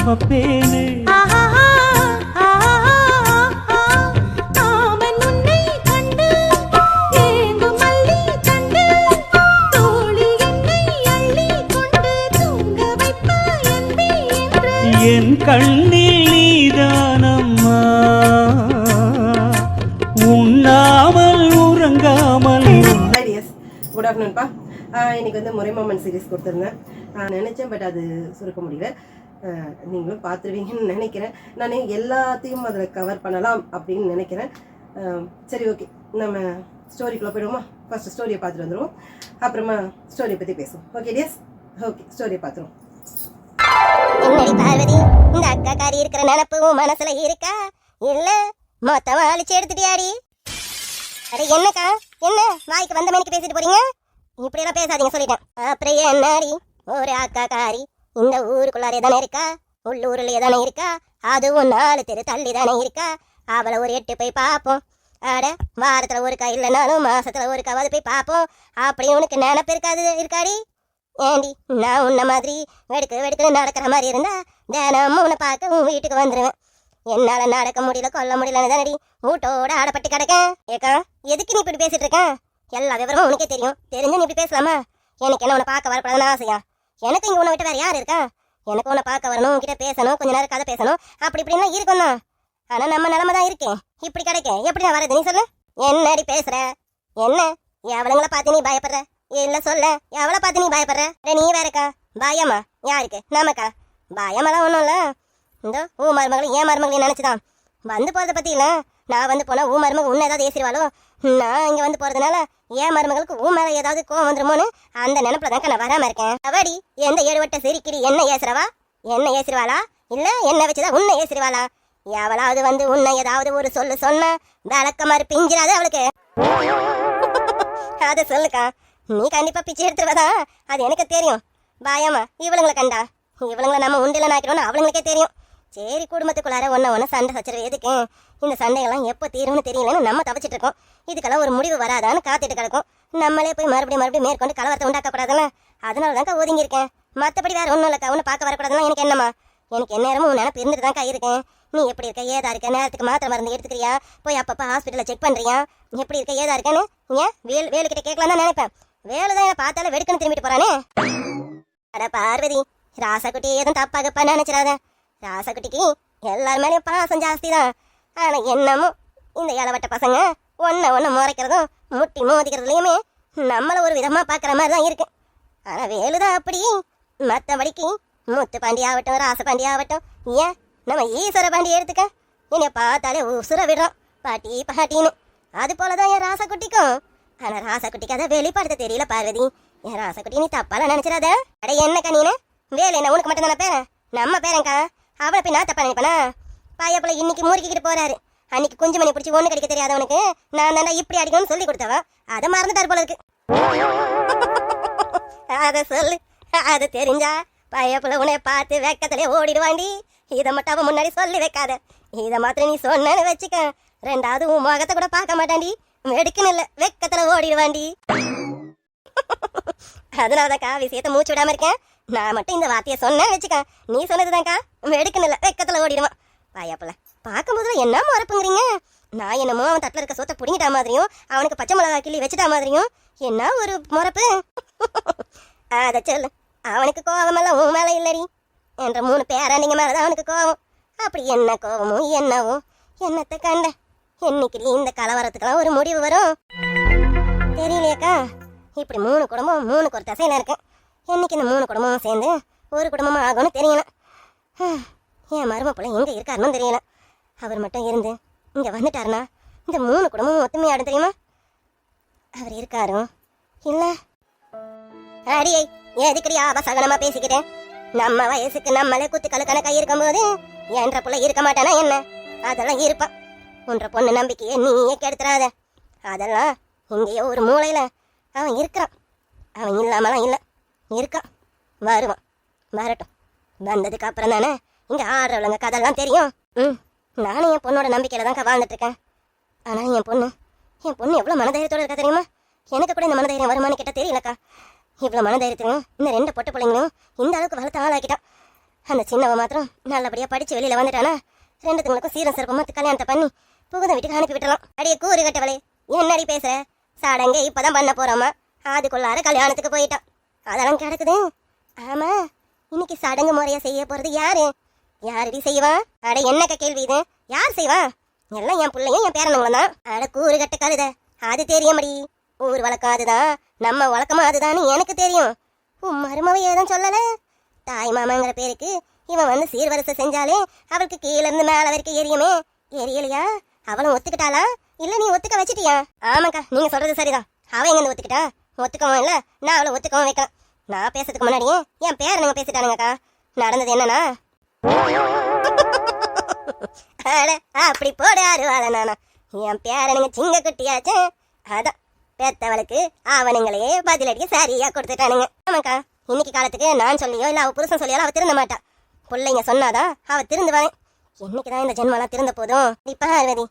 சுமப்பேனே. என் கண்ணில் நீதானம்மா, உண்ணாமல் உறங்காமல். குட் ஆஃப்டர்நூன்ப்பா. இன்னைக்கு வந்து முறை மாமன் சீரீஸ் கொடுத்துருந்தேன். நான் நினச்சேன், பட் அது சுருக்க முடியல. நீங்களும் பார்த்துருவீங்கன்னு நினைக்கிறேன். நான் எல்லாத்தையும் அதில் கவர் பண்ணலாம் அப்படின்னு நினைக்கிறேன். சரி, ஓகே, நம்ம ஸ்டோரிக்குள்ளே போயிடுவோமா? ஃபர்ஸ்ட் ஸ்டோரியை பார்த்துட்டு வந்துடுவோம், அப்புறமா ஸ்டோரியை பற்றி பேசுவோம். ஓகே டியர்ஸ், ஓகே, ஸ்டோரியை பார்த்துருவோம். என்னடி பார்வதி, இந்த அக்கா காரி இருக்கிற நினப்பு உன் மனசுல இருக்கா, இல்ல மொத்தமா அழிச்சு எடுத்துட்டியாடி? அட என்னக்கா, என்ன வாய்க்கு வந்த மணிக்கு பேசிட்டு போறீங்க? இப்படி எல்லாம் பேசாதீங்க சொல்லிட்டேன். அப்புறம் என்னடி, ஒரு அக்கா காரி இந்த ஊருக்குள்ளாரே தானே இருக்கா, உள்ளூர்லயே தானே இருக்கா, அதுவும் 4 தெரு தள்ளி தானே இருக்கா. அவளை ஒரு 8 போய் பார்ப்போம். அட வாரத்துல ஒருக்கா இல்லைனாலும் மாசத்துல ஒருக்காவது போய் பார்ப்போம். அப்படி உனக்கு நினப்பு இருக்காடி? ஏண்டி, நான் உன்ன மாதிரி வெடுக்குன்னு நடக்கிற மாதிரி இருந்தா தினமும் உன்னை பார்க்க உன் வீட்டுக்கு வந்துடுவேன். என்னால நடக்க முடியல, கொல்ல முடியலன்னு தானடி வீட்டோட ஆடப்பட்டு கிடக்கேன். ஏக்கா, எதுக்கு நீ இப்படி பேசிட்டு இருக்கேன்? எல்லா விவரமும் உனக்கே தெரியும். தெரிஞ்சு நீ இப்படி பேசலாமா? எனக்கு என்ன உன்னை பார்க்க வரக்கூடாதுன்னு ஆசையா? எனக்கு இங்கே உன்னை விட்டு வேற யார் இருக்கா? எனக்கு உன்னை பார்க்க வரணும், உன்கிட்ட பேசணும், கொஞ்ச நேரம் கதை பேசணும், அப்படி இப்படின்லாம் இருக்கும் தான். ஆனா நம்ம நிலமை தான் இருக்கேன், இப்படி கிடைக்கேன். எப்படி நான் வரது நீ சொல்லு? என்னடி பேசுற? என்ன எவளங்களை பார்த்து நீ பயப்படுற? இல்ல சொல்ல, எவளை பார்த்து நீ பயப்படுற? நீ வேறக்கா பயமா? யாருக்கு? நமக்கா? பயமெல்லாம் ஒன்றும் இல்லை. இந்த ஊ மருமகளும் ஏன் மருமகளையும் நினச்சிதான் வந்து போகிறத பற்றி இல்லை. நான் வந்து போனால் ஊ மருமகள் உன்னை ஏதாவது ஏசிடுவாளோ, நான் இங்கே வந்து போகிறதுனால ஏன் மருமகளுக்கு ஊ மேலே ஏதாவது கோவம் வந்துருமோன்னு அந்த நினைப்புல தான்க்கா நான் வராமல் இருக்கேன். அவடி எந்த 7 வட்ட சிரிக்கிடி என்ன ஏசுறவா? என்ன ஏசிடுவாளா? இல்லை என்ன வச்சுதான் உன்னை ஏசிடுவாளா? எவளாவது வந்து உன்னை ஏதாவது ஒரு சொல்லு சொன்ன விளக்க மாதிரி பிஞ்சிடாது அவளுக்கு. அதை சொல்லுக்கா, நீ கண்டிப்பா பிச்சை எடுத்துருவதா, அது எனக்கு தெரியும். பயமா இவளுங்களை கண்டா? இவளுங்களை நம்ம உண்டில நாக்கிறோன்னு அவளுங்களுக்கே தெரியும். சரி, குடும்பத்துக்குள்ளார ஒன்று சண்டை சச்சரவு எதுக்கு? இந்த சண்டைகள்லாம் எப்போ தீரும்னு தெரியலன்னு நம்ம தவிச்சிட்டு இருக்கோம். இதுக்கெல்லாம் ஒரு முடிவு வராதான்னு காத்துட்டு கிடக்கும். நம்மளே போய் மறுபடியும் மேற்கொண்டு கலவரத்தை உண்டாக்கப்படாதுல்ல. அதனால தான்க்கா ஒதுங்கி இருக்கேன். மற்றபடி வேற ஒன்றும் இல்லைக்கா. ஒன்று பார்க்க வரக்கூடாதுன்னா எனக்கு என்னம்மா? எனக்கு எந்நேரமும் உன் நினைப்பு இருந்துட்டு தான்க்கா இருக்கேன். நீ எப்படி இருக்க, ஏதா இருக்க, நேரத்துக்கு மாத்திரை மருந்து எடுத்துக்கிறியா, போய் அப்பப்போ ஹாஸ்பிட்டலில் செக் பண்ணுறியா, எப்படி இருக்க, ஏதா இருக்கேன்னு ஏன் வேலுக்கிட்ட கேட்கலாம் தான் நினைப்பேன். வேலுதான் என்னை பார்த்தாலே வெடுக்குன்னு திரும்பிட்டு போறானே. அட பார்வதி, ராசாக்குட்டி எதுவும் தப்பாகப்பா நினைச்சிடாத. ராசாக்குட்டிக்கு எல்லார் மேலேயும் பாசம் ஜாஸ்தி தான். ஆனால் என்னமோ இந்த இளவட்ட பசங்க ஒன்று முறைக்கிறதும் முட்டி மோதிக்கிறதுலையுமே நம்மளை ஒரு விதமாக பார்க்குற மாதிரி தான் இருக்கு. ஆனால் வேலுதான் அப்படி. மற்றபடிக்கு முத்து பாண்டி ஆகட்டும், ராசபாண்டி ஆகட்டும், ஏன் நம்ம ஈஸ்வர பாண்டி எடுத்துக்க, என்னை பார்த்தாலே உசுர விடுறோம் பாட்டி பாட்டின்னு. அது போலதான் என் ராசாக்குட்டிக்கும். ஆனால் ராசாக்குட்டிக்கு அதை வெளிப்படுத்த தெரியல பார்வதி. என் ராசாக்குட்டி நீ தப்பாலாம் நினைச்சிடாத. அட என்னக்கா நீனு? வேலை என்ன உனக்கு மட்டும் தானே பேரன்? நம்ம பேரன்க்கா. அவளை போய் நான் தப்பா நினைப்பனா? பாயப்பிள்ள இன்னைக்கு முறுக்கிக்கிட்டு போறாரு. அன்னைக்கு குஞ்சு மணி பிடிச்சி ஒன்று கிடைக்க தெரியாதவனுக்கு நான் தாண்டா இப்படி அடிக்கணும்னு சொல்லி கொடுத்தவன். அதை மறந்துட்டாரு போல இருக்கு. அதை சொல்லு. அது தெரிஞ்சா பாயப்பிள்ள உன்னை பார்த்து வெக்கத்திலே ஓடிடுவாண்டி. இதை மட்டும் அவன் முன்னாடி சொல்லி வைக்காத. இதை மாத்திரம் நீ சொன்னு வச்சுக்க, 2வது உன் முகத்தை கூட பார்க்க மாட்டாண்டி. வெடுக்குன்னு இல்லை, வெக்கத்துல ஓடிடுவாண்டி. அதனாலதான்க்கா விஷயத்த மூச்சு விடாம இருக்கேன். நான் மட்டும் இந்த வார்த்தையை சொன்னேன் வச்சுக்க, நீ சொன்னதுதான்க்கா வெடுக்குன்னு இல்லை, வெக்கத்துல ஓடிடுவான். பாயாப்புல பார்க்கும்போது என்ன மறப்புங்கிறீங்க? நான் என்னமோ அவன் தட்டில் இருக்க சொத்தை பிடிங்கிட்டா மாதிரியும், அவனுக்கு பச்சை மிளகா கிள்ளி வச்சுட்டா மாதிரியும் என்ன ஒரு மறப்பு. அதை சொல்லு. அவனுக்கு கோபமெல்லாம் உன் மேலே இல்லடி என்ற 3 பேராண்டிங்க மேலதான் அவனுக்கு கோபம். அப்படி என்ன கோபமோ என்னவோ, என்னத்தை கண்ட என்னைக்கு இந்த கலவரத்துக்கெல்லாம் ஒரு முடிவு வரும் தெரியலையாக்கா. இப்படி 3 குடும்பம் 3 ஒரு தசையில இருக்கு. என்னைக்கு இந்த 3 குடும்பமும் சேர்ந்து ஒரு குடும்பமும் ஆகும்னு தெரியல. என் மரும பிள்ளை எங்க இருக்காருன்னு தெரியல. அவர் மட்டும் இருந்து இங்க வந்துட்டாருன்னா இந்த 3 குடும்பமும் ஒத்துமையாடும் தெரியுமா? அவர் இருக்காரும் இல்ல. அடியை எதுக்கடி ஆபசகனமா பேசிக்கிட்டேன்? நம்ம வயசுக்கு நம்மளே குத்துக்களு கணக்கா இருக்கும் போது என்ற பிள்ளை இருக்க மாட்டானா என்ன? அதெல்லாம் இருப்பான். உன்ற பொண்ணு நம்பிக்கையை நீயே கெடுத்துறாத. அதெல்லாம் இங்கேயோ ஒரு மூளையில அவன் இருக்கிறான். அவன் இல்லாமலாம் இல்லை, இருக்கான். வருவான், வரட்டும். வந்ததுக்கு அப்புறம் தானே இங்கே ஆடுறவங்க கதெல்லாம் தெரியும். நானும் என் பொண்ணோட நம்பிக்கையில தான்க்கா வாழ்ந்துட்டு இருக்கேன். ஆனால் என் பொண்ணு எவ்வளோ மனதைரியத்தோடு இருக்கா தெரியுமா? எனக்கு கூட இந்த மனதைரியம் வருமானு கேட்டால் தெரியலக்கா. இவ்வளோ மனதைரியத்தையும் இந்த 2 பொட்டு பிள்ளைங்களும் இந்த அளவுக்கு வளர்த்து ஆளாக்கிட்டான். அந்த சின்னவ மாத்திரம் நல்லபடியா படிச்சு வெளியில வந்துட்டானா ரெண்டுத்துங்களுக்கும் சீரம் சிறப்பமா கல்யாணத்தை பண்ணி புகுந்த வீட்டுக்கு அனுப்பி விட்டுலாம். அடியே கூறு கட்டவளே, என்னடி பேசுற? சடங்கே இப்பதான் பண்ண போறோமா, அதுக்குள்ளார கல்யாணத்துக்கு போயிட்டான். அதெல்லாம் கிடக்குது. ஆமா, இன்னைக்கு சடங்கு முறையா செய்ய போறது யாரு? யாரடி செய்வா? அட என்னக்க கேள்வி இது? யார் செய்வா? எல்லாம் என் பிள்ளையும் என் பேரனுங்களும் தான். அட கூறு கட்ட கழுத, அது தெரியும்படி. ஊர் வழக்கம் அதுதான், நம்ம வழக்கமா அதுதான்னு எனக்கு தெரியும். உன் மருமவை ஏதும் சொல்லல? தாய் மாமாங்கிற பேருக்கு இவன் வந்து சீர்வரிசை செஞ்சாலே அவளுக்கு கீழே இருந்து மேல வரைக்கும் எரியுமே, எரியலையா? அவளும் ஒத்துக்கிட்டாளா இல்ல நீ ஒத்துக்க வச்சிட்டியா? ஆமாக்கா, நீங்க சொல்றது சரிதான். அவ எங்க ஒத்துக்கிட்டா? ஒத்துக்கவும் இல்ல, நான் அவளை ஒத்துக்கவும் வைக்கலாம். நான் பேசுறதுக்கு முன்னாடியே என் பேரனுங்க பேசிட்டானுங்கக்கா. நடந்தது என்னன்னா, அப்படி போடு ஆறுவாள நானா, என் பேரனுங்க சிங்க குட்டியாச்சு. அதான் பெத்தவளுக்கு அவனுங்களே பதிலடிய சரியா கொடுத்துட்டானுங்க. ஆமாக்கா, இன்னைக்கு காலத்துக்கு நான் சொல்லியோ இல்ல அவ புருஷன் சொல்லியோ அவ திருந்த மாட்டா. பிள்ளைங்க சொன்னாதான் அவ திருந்துவான். என்னைக்குதான் இந்த ஜென்மலாம் திருந்த போதும். இப்ப பார்வதி,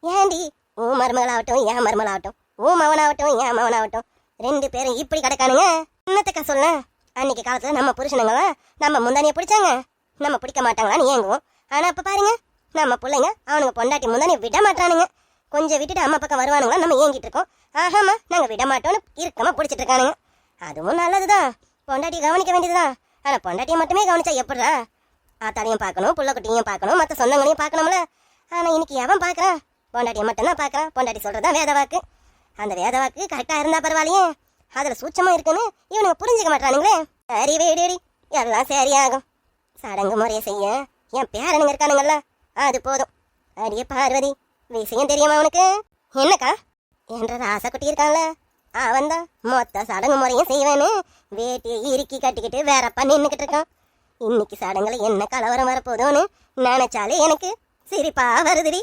ஏண்டி உன் மருமகளாகட்டும் என் மருமகளாகட்டும், உன் மவனாகட்டும் என் மவனாகட்டும், ரெண்டு பேரும் இப்படி கிடக்கானுங்க. என்னத்துக்கா சொல்ல? அன்னைக்கு காலத்துல நம்ம புருஷனுங்களாம் நம்ம முந்தானிய பிடிச்சாங்க, நம்ம பிடிக்க மாட்டாங்களான்னு ஏங்குவோம். ஆனா அப்ப பாருங்க, நம்ம பிள்ளைங்க அவனுங்க பொண்டாட்டி முந்தானிய விட மாட்டானுங்க. கொஞ்சம் விட்டுட்டு அம்மா பக்கம் வருவானுங்களா நம்ம ஏங்கிட்டு இருக்கோம். ஆஹாமா, நாங்க விட மாட்டோம்னு இருக்கமா பிடிச்சிட்டு இருக்கானுங்க. அதுவும் நல்லதுதான், பொண்டாட்டியை கவனிக்க வேண்டியதுதான். ஆனா பொண்டாட்டியை மட்டுமே கவனிச்சா எப்படிடா? ஆத்தாலையும் பார்க்கணும், புள்ள குட்டியையும் பார்க்கணும், மற்ற சொந்தங்களையும் பார்க்கணும்ல. ஆனா இன்னைக்கு எவன் பார்க்கறான்? பொண்டாட்டியை மட்டும்தான் பார்க்கறான். பொண்டாட்டி சொல்றதான் வேத வாக்கு. அந்த வேத வாக்கு கரெக்டா இருந்தா பரவாயில்லையே, அதுல சூட்சமா இருக்குன்னு இவனுங்க புரிஞ்சுக்க மாட்டானுங்களே. சரி வேடி, எல்லாம் சரியாகும். சடங்கு முறையை செய்ய என் பேரனுங்க இருக்கானுங்கல்ல, அது போதும். அடியே பார்வதி, விஷயம் தெரியுமா உனக்கு? என்னக்கா? என்ற ராசக்குட்டி இருக்கான்ல, அவன் தான் மொத்த சடங்கு முறையும் செய்வேன்னு வேட்டியை இறுக்கி கட்டிக்கிட்டு வேறப்பா நின்னுக்கிட்டு இருக்கான். இன்னைக்கு சடங்குல என்ன கலவரம் வரப்போதோன்னு நினைச்சாலே எனக்கு சிரிப்பா வருதுடி.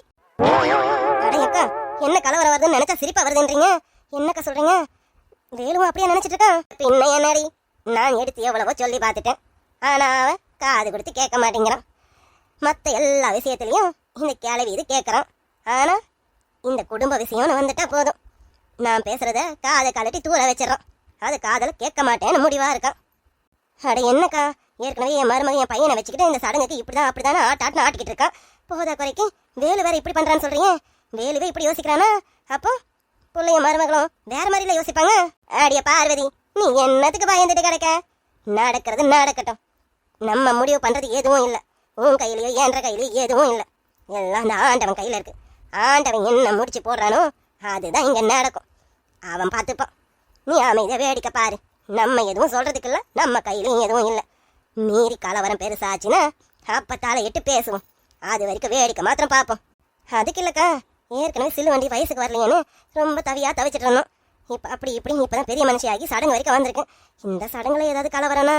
அடையக்கா, என்ன கலவரம் வருதுன்னு நினைச்சா சிரிப்பா வருதுன்றீங்க? என்னக்கா சொல்றீங்க? வேலும் அப்படியே நினைச்சிட்டு இருக்கான். பின்ன என்னடி, நான் எடுத்து எவ்வளவோ சொல்லி பார்த்துட்டேன். ஆனா அவன் காது கொடுத்து கேட்க மாட்டேங்கிறான். மற்ற எல்லா விஷயத்திலையும் இந்த கிளவி இது கேட்கறான். ஆனா இந்த குடும்ப விஷயம்னு வந்துட்டா போதும், நான் பேசுறத காதை கலட்டி தூர வச்சிடறான். அது காதல கேட்க மாட்டேன்னு முடிவா இருக்கான். அட என்னக்கா, ஏற்கனவே என் மருமகன் என் பையனை வச்சுக்கிட்டு இந்த சடங்குக்கு இப்படிதான் அப்படிதான் ஆட்டாட்டுன்னு ஆட்டிக்கிட்டு இருக்கான். போதா குறைக்கு வேலு வேற இப்படி பண்றான்னு சொல்றீங்க? வேலுவே இப்படி யோசிக்கிறானா? அப்போ பிள்ளைய மருமகளும் வேற மாதிரில யோசிப்பாங்க. அடிய பார்வதி, நீ என்னத்துக்கு பயந்துட்டு கிடக்க? நடக்கிறது நடக்கட்டும். நம்ம முடிவு பண்றது எதுவும் இல்லை. உன் கையிலயோ என்ற கையிலயோ எதுவும் இல்லை. எல்லாம் அந்த ஆண்டவன் கையில இருக்கு. ஆண்டவன் என்ன முடிச்சு போடுறானோ அதுதான் இங்க நடக்கும். அவன் பார்த்துப்பான். நீ அமைதியா வேடிக்கை பாரு. நம்ம எதுவும் சொல்றதுக்கு இல்ல, நம்ம கையிலயும் எதுவும் இல்லை. மீறி கலவரம் பெருசாச்சுன்னா அப்பத்தால இட்டு பேசுவோம். அது வரைக்கும் வேடிக்கை மாத்திரம் பார்ப்போம். அதுக்கு இல்லக்கா, ஏற்கனவே சில்லு வண்டி வயசுக்கு வரலையேன்னு ரொம்ப தவிச்சிட்டு இருந்தோம். இப்ப அப்படி இப்படி இப்பதான் பெரிய மனுஷியாகி சடங்கு வரைக்கும் வந்திருக்கேன். இந்த சடங்குல ஏதாவது கலவரனா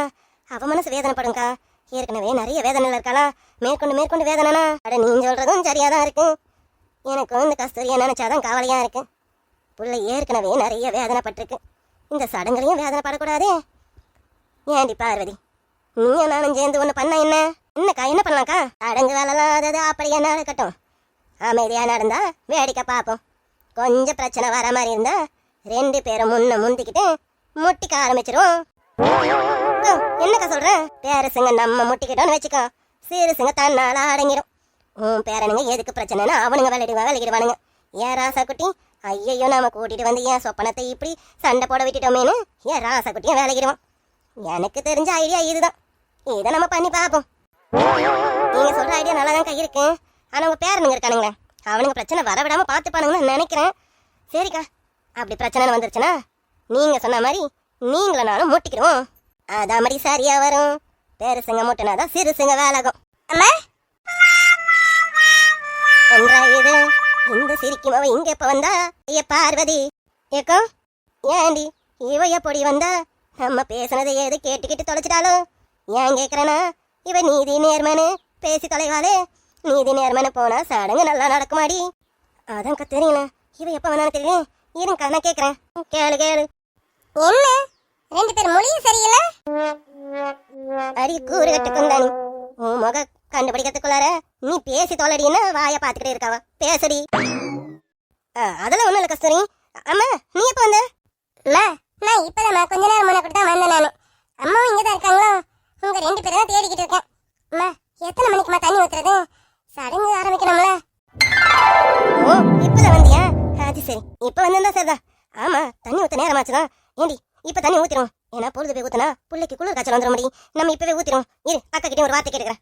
அவ மனசு வேதனைப்படுங்கக்கா. ஏற்கனவே நிறைய வேதனைல இருக்கலாம், மேற்கொண்டு மேற்கொண்டு வேதனைனா. அட நீ சொல்றதும் சரியாதான் இருக்கு. எனக்கும் இந்த கஸ்தூரியை நினைச்சாதான் கவலையா இருக்கு. புள்ள ஏற்கனவே நிறைய வேதனைப்பட்டிருக்கு, இந்த சடங்குலையும் வேதனைப்படக்கூடாதே. ஏண்டி பார்வதி, நீயும் நானும் சேர்ந்து ஒண்ணு பண்ண என்னக்கா? என்ன பண்ணலாம்க்கா? சடங்கு வேலைலாம் அதாவது அப்படியே நடக்கட்டும். அமைதியா நடந்தா வேடிக்கை பார்ப்போம். கொஞ்சம் பிரச்சனை வர மாதிரி இருந்தா ரெண்டு பேரும் முந்திக்கிட்டு முட்டிக்க ஆரம்பிச்சிரும். என்னக்கா சொல்ற? பேரசுங்க நம்ம முட்டிக்கிட்டோன்னு வச்சுக்கோ, சிறுசுங்க தன்னால அடங்கிடும். உன் பேரனுங்க எதுக்கு பிரச்சனைனா அவனுங்க விளையிடுவானுங்க. ஏன் ராசா குட்டி, ஐயையோ நாம கூட்டிட்டு வந்து ஏன் சொப்பனத்தை இப்படி சண்டை போட விட்டுட்டோமேனு ஏன் ராசா குட்டியும் விளையிடுவான். எனக்கு தெரிஞ்ச ஐடியா இதுதான். இதை நம்ம பண்ணி பார்ப்போம். நீங்க சொல்ற ஐடியா நல்லாதான் இருக்கு. ஆனா உங்க பேரனுங்க இருக்கானுங்களே, அவனுங்க பிரச்சனை வரவிடாம பார்த்துப்பானுங்கன்னு நினைக்கிறேன். சரிக்கா, அப்படி பிரச்சனை வந்துருச்சுன்னா நீங்க சொன்ன மாதிரி நீங்கள நானும் மூட்டிக்கிறோம். அதான் மாதிரி சரியா வரும். பெருசுங்க மூட்டினாதான் சிறுசுங்க வேலாகும். என்றா இது இந்த சிரிக்குமவ இங்க எப்ப வந்தா? ஐய பார்வதி, ஏக்கோ ஏண்டி இவ எப்படி வந்தா? நம்ம பேசுனதை ஏது கேட்டுக்கிட்டு தொலைச்சிட்டாலும் ஏன் கேக்குறனா? இவ நீதி நேர்மனு பேசி தொலைவாளே. நீதி நேர்மனு போனா சடங்கு நல்லா நடக்குமாடி. அதான்க்கா தெரியல, இவ எப்ப வந்தானு தெரியும். இருங்கக்கா நான் கேக்குறேன். கேளு கேளு. என்ன ரெண்டு பேரும் மொழியும் சரியில்லை? அடி கூறு கட்டு குந்தானி, உன் முக கண்டுபிடிக்கிறதுக்குள்ளார நீ பேசி தொலைடின்னு வாய பாத்துக்கிட்டே இருக்காவ. பேசடி. அதெல்லாம் ஒண்ணும் இல்ல கஸ்தூரி. அம்மா நீ எப்ப வந்த? நான் இப்பதான் கொஞ்ச நேரம் முன்ன கூட தான் வந்தேன். நானு அம்மாவும் இங்கதான் இருக்காங்களோ, உங்க ரெண்டு பேரும் தான் தேடிக்கிட்டு இருக்கேன். அம்மா எத்தனை மணிக்குமா தண்ணி ஊத்துறது? சடங்கு ஆரம்பிக்கணும்ல. ஓ இப்பதான் வந்தியா? அது சரி, இப்ப வந்திருந்தா சரிதான். ஆமா தண்ணி ஊத்த நேரமாச்சுதான். ஏண்டி இப்ப தண்ணி ஊத்திரும். ஏன்னா பொழுது போய் ஊத்துனா பிள்ளைக்கு குளிர் காய்ச்சல் வந்துட முடியும். நம்ம இப்பவே ஊத்திரும். இரு அக்கா கிட்டே ஒரு வார்த்தை கேட்டுக்கிறேன்.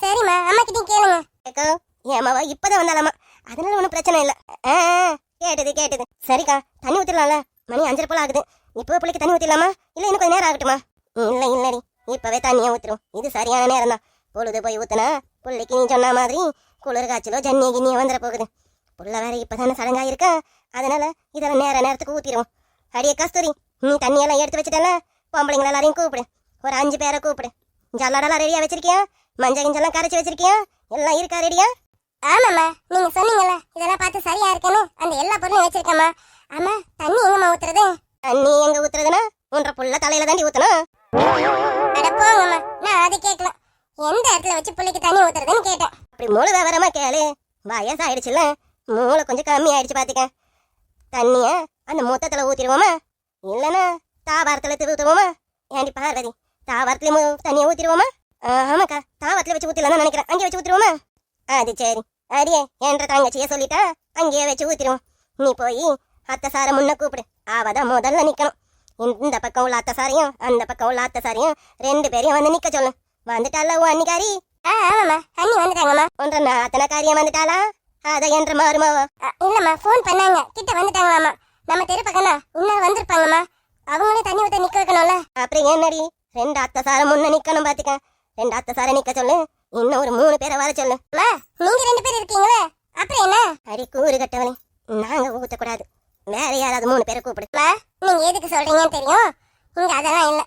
சரிம்மா, அம்மா கிட்டே கேளுங்க. அக்கா என் அம்மாவா இப்பதான் வந்தாலாமா, அதனால ஒன்றும் பிரச்சனை இல்லை. கேட்டது. சரிக்கா தண்ணி ஊத்திடலாம்ல, மணி 5:30 போல ஆகுது. இப்போ பிள்ளைக்கு தண்ணி ஊத்திடலாமா இல்ல இன்னும் கொஞ்சம் நேரம் ஆகட்டுமா? இல்லடி இப்பவே தண்ணியா ஊத்திரும். இது சரியான நேரம் தான். பொழுது போய் ஊத்துனா பிள்ளைக்கு நீ சொன்ன மாதிரி குளிர் காய்ச்சலோ ஜன்னிய கிண்ணிய வந்துட போகுது. புள்ள வேற இப்பதானே சடங்கா இருக்கா, அதனால இதெல்லாம் நேரத்துக்கு ஊத்திரும். அடியே கஸ்தூரி, நீ தண்ணியெல்லாம் எடுத்து வச்சுட்டல, பொம்பளைங்களை எல்லாரையும் கூப்பிடு. ஒரு 5 பேரை கூப்பிடு. ஜல்லாடெல்லாம் ரெடியா வச்சிருக்கியா? மஞ்சள் கிஞ்செல்லாம் கரைச்சி வச்சிருக்கியா? எல்லாம் இருக்கா ரெடியா? ஆமாம்மா, நீங்க சொன்னீங்கல்ல இதெல்லாம் பார்த்து சரியா இருக்குன்னு அந்த எல்லா பொருளும் வச்சிருக்கேம்மா. ஆமா தண்ணி எங்கம்மா ஊத்துறது? தண்ணி எங்க ஊத்துறதுன்னா உன்ற புள்ள தலையில தாண்டி ஊத்தணும். அட போங்கம்மா, நான் அதை கேட்கல. எந்த இடத்துல வச்சு பிள்ளைக்கு தண்ணி ஊத்துறதுன்னு கேட்டேன். அப்படி மூளை விவரமா கேளு. வயசாயிடுச்சுல்ல, மூளை கொஞ்சம் கம்மி ஆயிடுச்சு பாத்துக்க. தண்ணிய அந்த மூத்தத்துல ஊத்திடுவோமா இல்லன்னா தாவாரத்துல ஊத்துவோமா? ஏண்டி பார்வதி, தாவாரத்துலயும் தண்ணியை ஊத்திடுவோமா? ஆமாக்கா, தாவாரத்துல வச்சு ஊத்திடலாம்னு நினைக்கிறேன். அங்கேயே வச்சு ஊத்திடுவோமா? அது சரி. அடியே என்ற தங்கச்சிய சொல்லிட்டா அங்கேயே வச்சு ஊத்திடுவோம். நீ போய் அத்தை சார முன்ன கூப்பிடு. அவதான் முதல்ல நிக்கணும். இந்த பக்கம் உள்ள அத்தை சாரையும் அந்த பக்கம் உள்ள அத்தை சாரையும் 2 பேரையும் வந்து நிக்க சொல்லு. வந்துட்டால உன் அன்னிக்காரி? ஆமாம்மா, அண்ணி வந்துட்டாங்கம்மா. ஒன்ற நாத்தன காரியம் வந்துட்டாளா? அத என்ற மாறுமாவா? இல்லம்மா, போன் பண்ணாங்க, கிட்ட வந்துட்டாங்களாமா. நம்ம தெரு பக்கம்னா இன்னும் வந்திருப்பாங்கம்மா. அவங்களே தண்ணி ஊத்த நிக்க வைக்கணும்ல. அப்புறம் என்னடி 2 அத்தை சார முன்ன நிக்கணும் பாத்துக்க. 2 அத்தை சார நிக்க சொல்லு. இன்னும் ஒரு 3 பேரை வர சொல்லு. நீங்க 2 பேர் இருக்கீங்களே, அப்புறம் என்ன? அடி கூறு கட்டவனே, நாங்க ஊத்தக்கூடாது. வேற யாராவது 3 பேரை கூப்பிடுமா. நீங்க எதுக்கு சொல்றீங்கன்னு தெரியும். இங்க அதெல்லாம் இல்ல.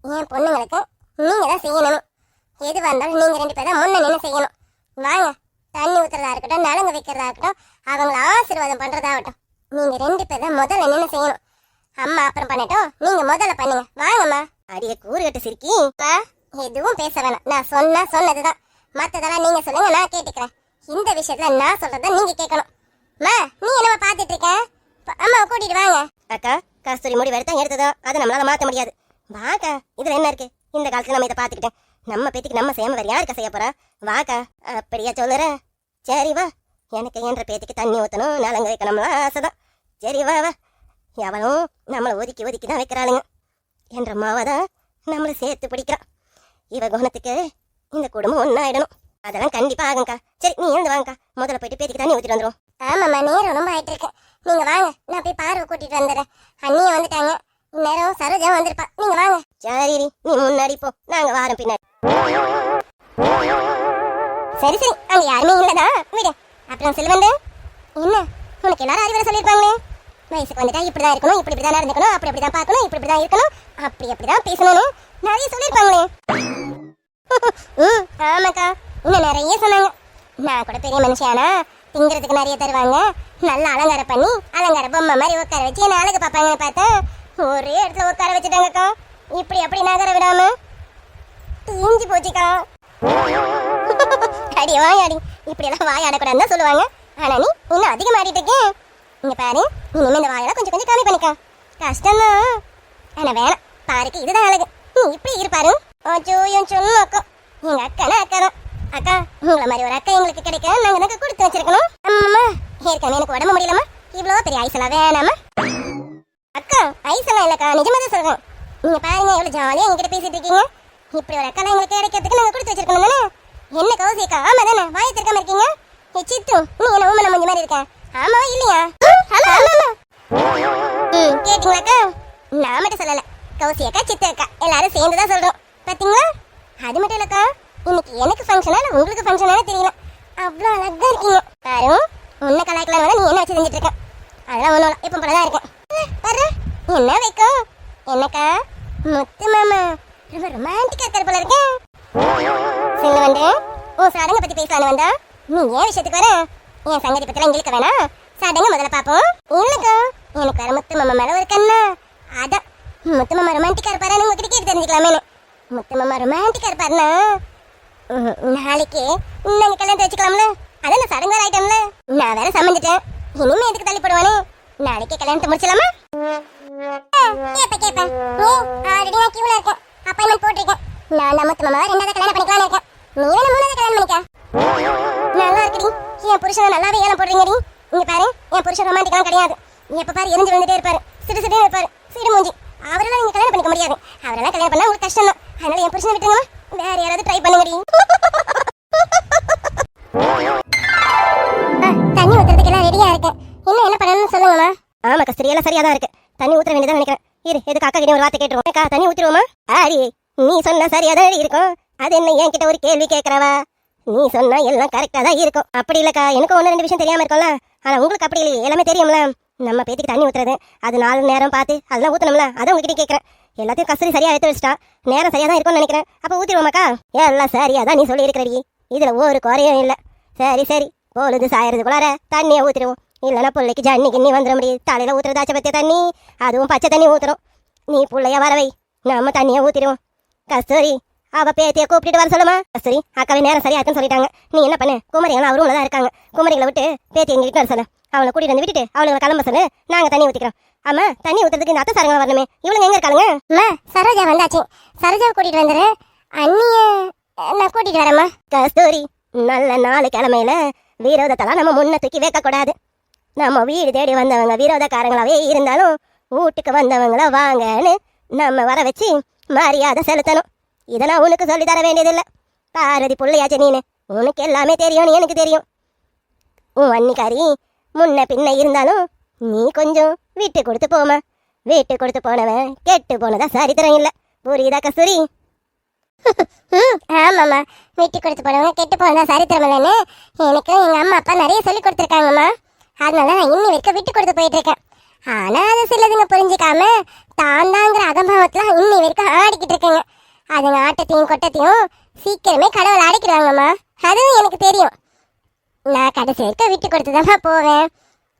என் பொண்ணுங்களுக்கு நீங்க தான் செய்யணும். எது வந்தாலும் நீங்க 2 பேர் தான் முன்ன நின்று செய்யணும். வாங்க, தண்ணி ஊத்துறதா இருக்கட்டும், நலங்கு வைக்கிறதா இருக்கட்டும், அவங்கள ஆசீர்வாதம் பண்றதாகட்டும், நீங்க 2 பேர் தான் முதல்ல நின்று செய்யணும். அம்மா அப்புறம் பண்ணட்டும், நீங்க முதல்ல பண்ணுங்க. வாங்கம்மா. அடியே கூறு கட்டு சிரிக்கி. எதுவும் பேச வேணாம். நான் சொன்னதுதான். மத்ததெல்லாம் நீங்க சொல்லுங்க, நான் கேட்டுக்கிறேன். இந்த விஷயத்துல நான் சொல்றத நீங்க கேட்கணும். மா, நீ என்னமா பாத்துட்டு இருக்க? அம்மாவை கூட்டிட்டு வாங்க. அக்கா, கஸ்தூரி முடி எடுத்தா எடுத்ததா, அதை நம்மளால மாத்த முடியாது. வாக்கா, இதுல என்ன இருக்கு? இந்த காலத்துல நம்ம இதை பாத்துக்கிட்டேன். நம்ம பேத்திக்கு நம்ம செய்யாம வேற யாருக்கா செய்ய போறா? வாக்கா. அப்படியா சொல்லுற? சரி வா. எனக்கு என்ற பேத்திக்கு தண்ணி ஊத்தணும், நலங்கு வைக்கணும்லாம் ஆசைதான். சரி வா வா. எவனும் நம்மளை ஒதுக்கி தான் வைக்கிறாளுங்க. என்ற மாவதான் நம்மளை சேர்த்து பிடிக்கிறான். இவ குணத்துக்கு இந்த குடும்பம் ஒன்னாயிடணும். அதெல்லாம் கண்டிப்பா ஆகும்க்கா. சரி நீ இருந்து வாங்கக்கா, முதல்ல போயிட்டு பேத்திக்கு தண்ணி ஊத்திட்டு வந்துடும். ஆமாம்மா, நேரம் ரொம்ப ஆயிட்டு இருக்கு. நீங்க வாங்க, நான் போய் பார்வை கூட்டிட்டு வந்துடுறேன். அண்ணியும் வந்துட்டாங்க, இந்நேரம் சரோஜா வந்திருப்பா. நீங்க வாங்க. சரி நீ முன்னாடி போ, நாங்க வாரம் பின்னாடி. சரி அங்க யாருமே இல்லதான், விடு. அப்புறம் செல்வந்து, என்ன உனக்கு எல்லாரும் அறிவுரை சொல்லியிருப்பாங்களே, வயசுக்கு வந்துட்டா இப்படிதான் இருக்கணும், இப்படிதான் நடந்துக்கணும், அப்படிதான் பார்க்கணும், இப்படிதான் இருக்கணும், அப்படிதான் பேசணும்னு நிறைய சொல்லியிருப்பாங்களே. ஆமாக்கா, இன்னும் நிறைய சொன்னாங்க. நான் கூட பெரிய மனுஷியானா திங்கிறதுக்கு நிறைய தருவாங்க, நல்லா அலங்காரம் பண்ணி அலங்கார பொம்மை மாதிரி உட்கார வச்சு என்ன அழகு பார்ப்பாங்கன்னு பார்த்தேன். ஒரே இடத்துல உட்கார வச்சுட்டாங்கக்கா. இப்படி அப்படி நகர விடாம தீஞ்சு போச்சுக்கா. அடி வாயாடி, இப்படி எல்லாம் வாயாடக்கூடாதுன்னு தான் சொல்லுவாங்க. ஆனா நீ இன்னும் அதிகம் ஆடிட்டு இருக்கேன். இங்க பாரு, இனிமே இந்த வாயெல்லாம் கொஞ்சம் கொஞ்சம் கம்மி பண்ணிக்கா. கஷ்டம்தான், ஆனா வேணாம். பாருக்கு இதுதான் அழகு. நீ இப்படி இருப்பாரு. அக்கா, எங்க அக்கானா அக்கா தான். அக்கா, உங்களை மாதிரி ஒரு அக்கா எங்களுக்கு கிடைக்க நாங்க எனக்கு கொடுத்து வச்சிருக்கணும். அம்மா, ஏற்கனவே எனக்கு உடம்பு முடியலமா, இவ்வளவு பெரிய ஐசெல்லாம் வேணாமா? அக்கா, ஐசெல்லாம் இல்லக்கா, நிஜமா தான் சொல்றேன். நீங்க பாருங்க எவ்வளவு ஜாலியா என்கிட்ட பேசிட்டு இருக்கீங்க. இப்படி ஒரு அக்கா எங்களுக்கு கிடைக்கிறதுக்கு நாங்க கொடுத்து வச்சிருக்கணும் தானே. என்ன கௌசிக்கா? ஆமா தானே, வாயை திறக்காம இருக்கீங்க. சித்து, நீ என்ன ஊமன மஞ்சு மாதிரி இருக்க? ஆமா இல்லையா? கேட்டீங்களாக்கா? நான் மட்டும் சொல்லல, கௌசி அக்கா, சித்து அக்கா எல்லாரும் சேர்ந்துதான் சொல்றோம். பாத்தீங்களா? அது மட்டும் இல்லக்கா, இன்னைக்கு எனக்கு ஃபங்க்ஷனா இல்ல உங்களுக்கு ஃபங்க்ஷனானு தெரியல. அவ்வளோ அழகா இருக்கீங்க. பாரு, உன்னை கலாய்க்கலாம் நீ என்ன வச்சு செஞ்சுட்டு இருக்க? அதெல்லாம் ஒண்ணும் எப்ப போலதான் இருக்கேன். பாரு என்ன வைக்கும்? என்னக்கா? முத்து மாமா ரொம்ப ரொமான்டிக்கா இருக்காரு போல இருக்கேன். சொல்ல வந்து உன் சடங்கை பத்தி பேசலான்னு வந்தா நீ ஏன் விஷயத்துக்கு வர? என் சங்கதி பத்தி எல்லாம் இழுக்க வேணாம். சடங்கு முதல்ல பாப்போம். இல்லக்கா, எனக்கு வர முத்து மாமா மேல ஒரு கண்ணா. அதான் முத்து மாமா ரொமான்டிக்கா இருப்பாரு, உங்ககிட்ட கேட்டு தெரிஞ்சுக்கலாமே. முத்து மாமா ரொமான்டிக்கா இருப்பாருன்னா நாளைக்கு நாங்க கல்யாணத்தை வச்சுக்கலாம்ல. அதான் நான் சடங்கு ஆயிட்டோம்ல. நான் வேற சமைஞ்சிட்டேன், இனிமே எதுக்கு தள்ளி போடுவானே. நாளைக்கே கல்யாணத்தை முடிச்சலாமா? கேப்பேன். ஆல்ரெடி நான் கியூல இருக்கேன், அப்பாயின்மெண்ட் போட்டிருக்கேன். நான் நம்ம மாமா ரெண்டாவது கல்யாணம் பண்ணிக்கலாம்னு இருக்கேன். நீ வேணா மூணாவது கல்யாணம் பண்ணிக்க. நல்லா இருக்குடி. என் புருஷன் நல்லாவே ஏலம் போடுறீங்கடி. இங்க பாரு, என் புருஷன் ரொமான்டிக்கலாம் கிடையாது. எப்ப பாரு எரிஞ்சு விழுந்துட்டே இருப்பாரு, சிடு சிடுன்னு இருப்பாரு, சிடு மூஞ்சி. அவரெல்லாம் நீங்க கல்யாணம் பண்ணிக்க முடியாது. அவரெல்லாம் கல்யாணம் பண்ணா உங்களுக்கு கஷ்டம் தான். அதனால என் புருஷனை விட்டுருங்க, வேற யாராவது ட்ரை பண்ணுங்கடி. தண்ணி ஊத்துறதுக்கு எல்லாம் ரெடியா இருக்கேன். இன்னும் என்ன பண்ணணும்னு சொல்லுங்கம்மா. ஆமா கஸ்தூரி, எல்லாம் சரியா தான் இருக்கு. தண்ணி ஊத்துற வேண்டியதான் நினைக்கிறேன். இரு, எதுக்கு அக்கா கிட்ட ஒரு வார்த்தை கேட்டுருவோம். அக்கா தண்ணி ஊத்திடுவோமா? ஆடி, நீ சொன்னா சரியா தான் இருக்கும். அது என்ன என்கிட்ட ஒரு கேள்வி கேட்கறவா? நீ சொன்னா எல்லாம் கரெக்டா தான் இருக்கும். அப்படி இல்லக்கா, எனக்கு ஒன்று ரெண்டு விஷயம் தெரியாம இருக்கும்ல. ஆனா உங்களுக்கு அப்படி இல்லையே, எல்லாமே தெரியும்ல. நம்ம பேத்திக்கு தண்ணி ஊத்துறது, அது 4 நேரம் பார்த்து அதெல்லாம் ஊத்தணும்ல. அதை உங்ககிட்ட கேட்கறேன். எல்லாத்தையும் கஸ்தூரி சரியா எடுத்து வச்சிட்டா, நேரம் சரியா தான் இருக்கும்னு நினைக்கிறேன். அப்ப ஊத்திடுவோமாக்கா? எல்லாம் சரியா தான் நீ சொல்லி இருக்கிறடி, இதுல ஒரு குறையும் இல்ல. சரி சரி, பொழுது சாயறதுக்குள்ளார தண்ணியை ஊத்திடுவோம். இல்லைன்னா பிள்ளைக்கு ஜன்னி கிண்ணி வந்துட முடியும். தலையில ஊத்துறதாச்ச பத்திய தண்ணி, அதுவும் பச்சை தண்ணி ஊத்துறோம். நீ பிள்ளைய வரவை, நம்ம தண்ணியை ஊத்திடுவோம். கஸ்தூரி, அவ பேத்திய கூப்பிட்டு வர சொல்லுமா. கஸ்தூரி, அக்காவே நேரம் சரியா இருக்குன்னு சொல்லிட்டாங்க. நீ என்ன பண்ணு, குமரிகள் அவரும் தான் இருக்காங்க. குமரிகளை விட்டு பேத்தி எங்க கிட்ட வர சொல்லு. அவளை கூட்டிட்டு வந்து விட்டுட்டு அவளுங்களை கிளம்ப சொல்லு. நாங்க தண்ணி ஊத்திக்கிறோம். ஆமா, தண்ணி ஊத்துறதுக்கு இந்த அத்தை சாரங்க வரணுமே. இவளுங்க எங்க இருக்காளுங்க? அம்மா, சரோஜா வந்தாச்சு. சரோஜாவை கூட்டிட்டு வந்துரு. அண்ணிய நான் கூட்டிட்டு வரேம்மா. கஸ்தூரி, நல்ல 4 கிழமையில விரோதத்தெல்லாம் நம்ம முன்ன தூக்கி வைக்க கூடாது. நம்ம வீடு தேடி வந்தவங்க விரோதக்காரங்களாவே இருந்தாலும் வீட்டுக்கு வந்தவங்கள வாங்கன்னு நம்ம வர வச்சு மரியாதை செலுத்தணும். இதெல்லாம் உனக்கு சொல்லி தர வேண்டியதில்லை. பார்வதி பிள்ளையாச்சு நீனு, உனக்கு எல்லாமே தெரியும்னு எனக்கு தெரியும். உன் அன்னிக்காரி முன்ன பின்ன இருந்தாலும் நீ கொஞ்சம் விட்டு கொடுத்து போமா. விட்டு கொடுத்து போனவன் கெட்டு போனதா சரித்திரம் இல்லை. புரியுதா கஸ்தூரி? ஆமாம்மா, விட்டு கொடுத்து போனவங்க கெட்டு போனதா சரித்திரம் இல்லைன்னு எனக்கு எங்க அம்மா அப்பா நிறைய சொல்லி கொடுத்துருக்காங்கம்மா. அதனால நான் இன்னி வரைக்கும் விட்டு கொடுத்து போயிட்டு இருக்கேன். ஆனா அது சிலதுங்க புரிஞ்சுக்காம தாண்டாங்கிற அகம்பாவத்துல இன்னி வரைக்கும் ஆடிக்கிட்டு இருக்கேங்க. அதுங்க ஆட்டத்தையும் கொட்டத்தையும் சீக்கிரமே கடவுள் அடைக்கிறாங்கம்மா. அதுவும் எனக்கு தெரியும். நான் கடைசி வரைக்கும் விட்டு கொடுத்துதாம்மா போவேன்.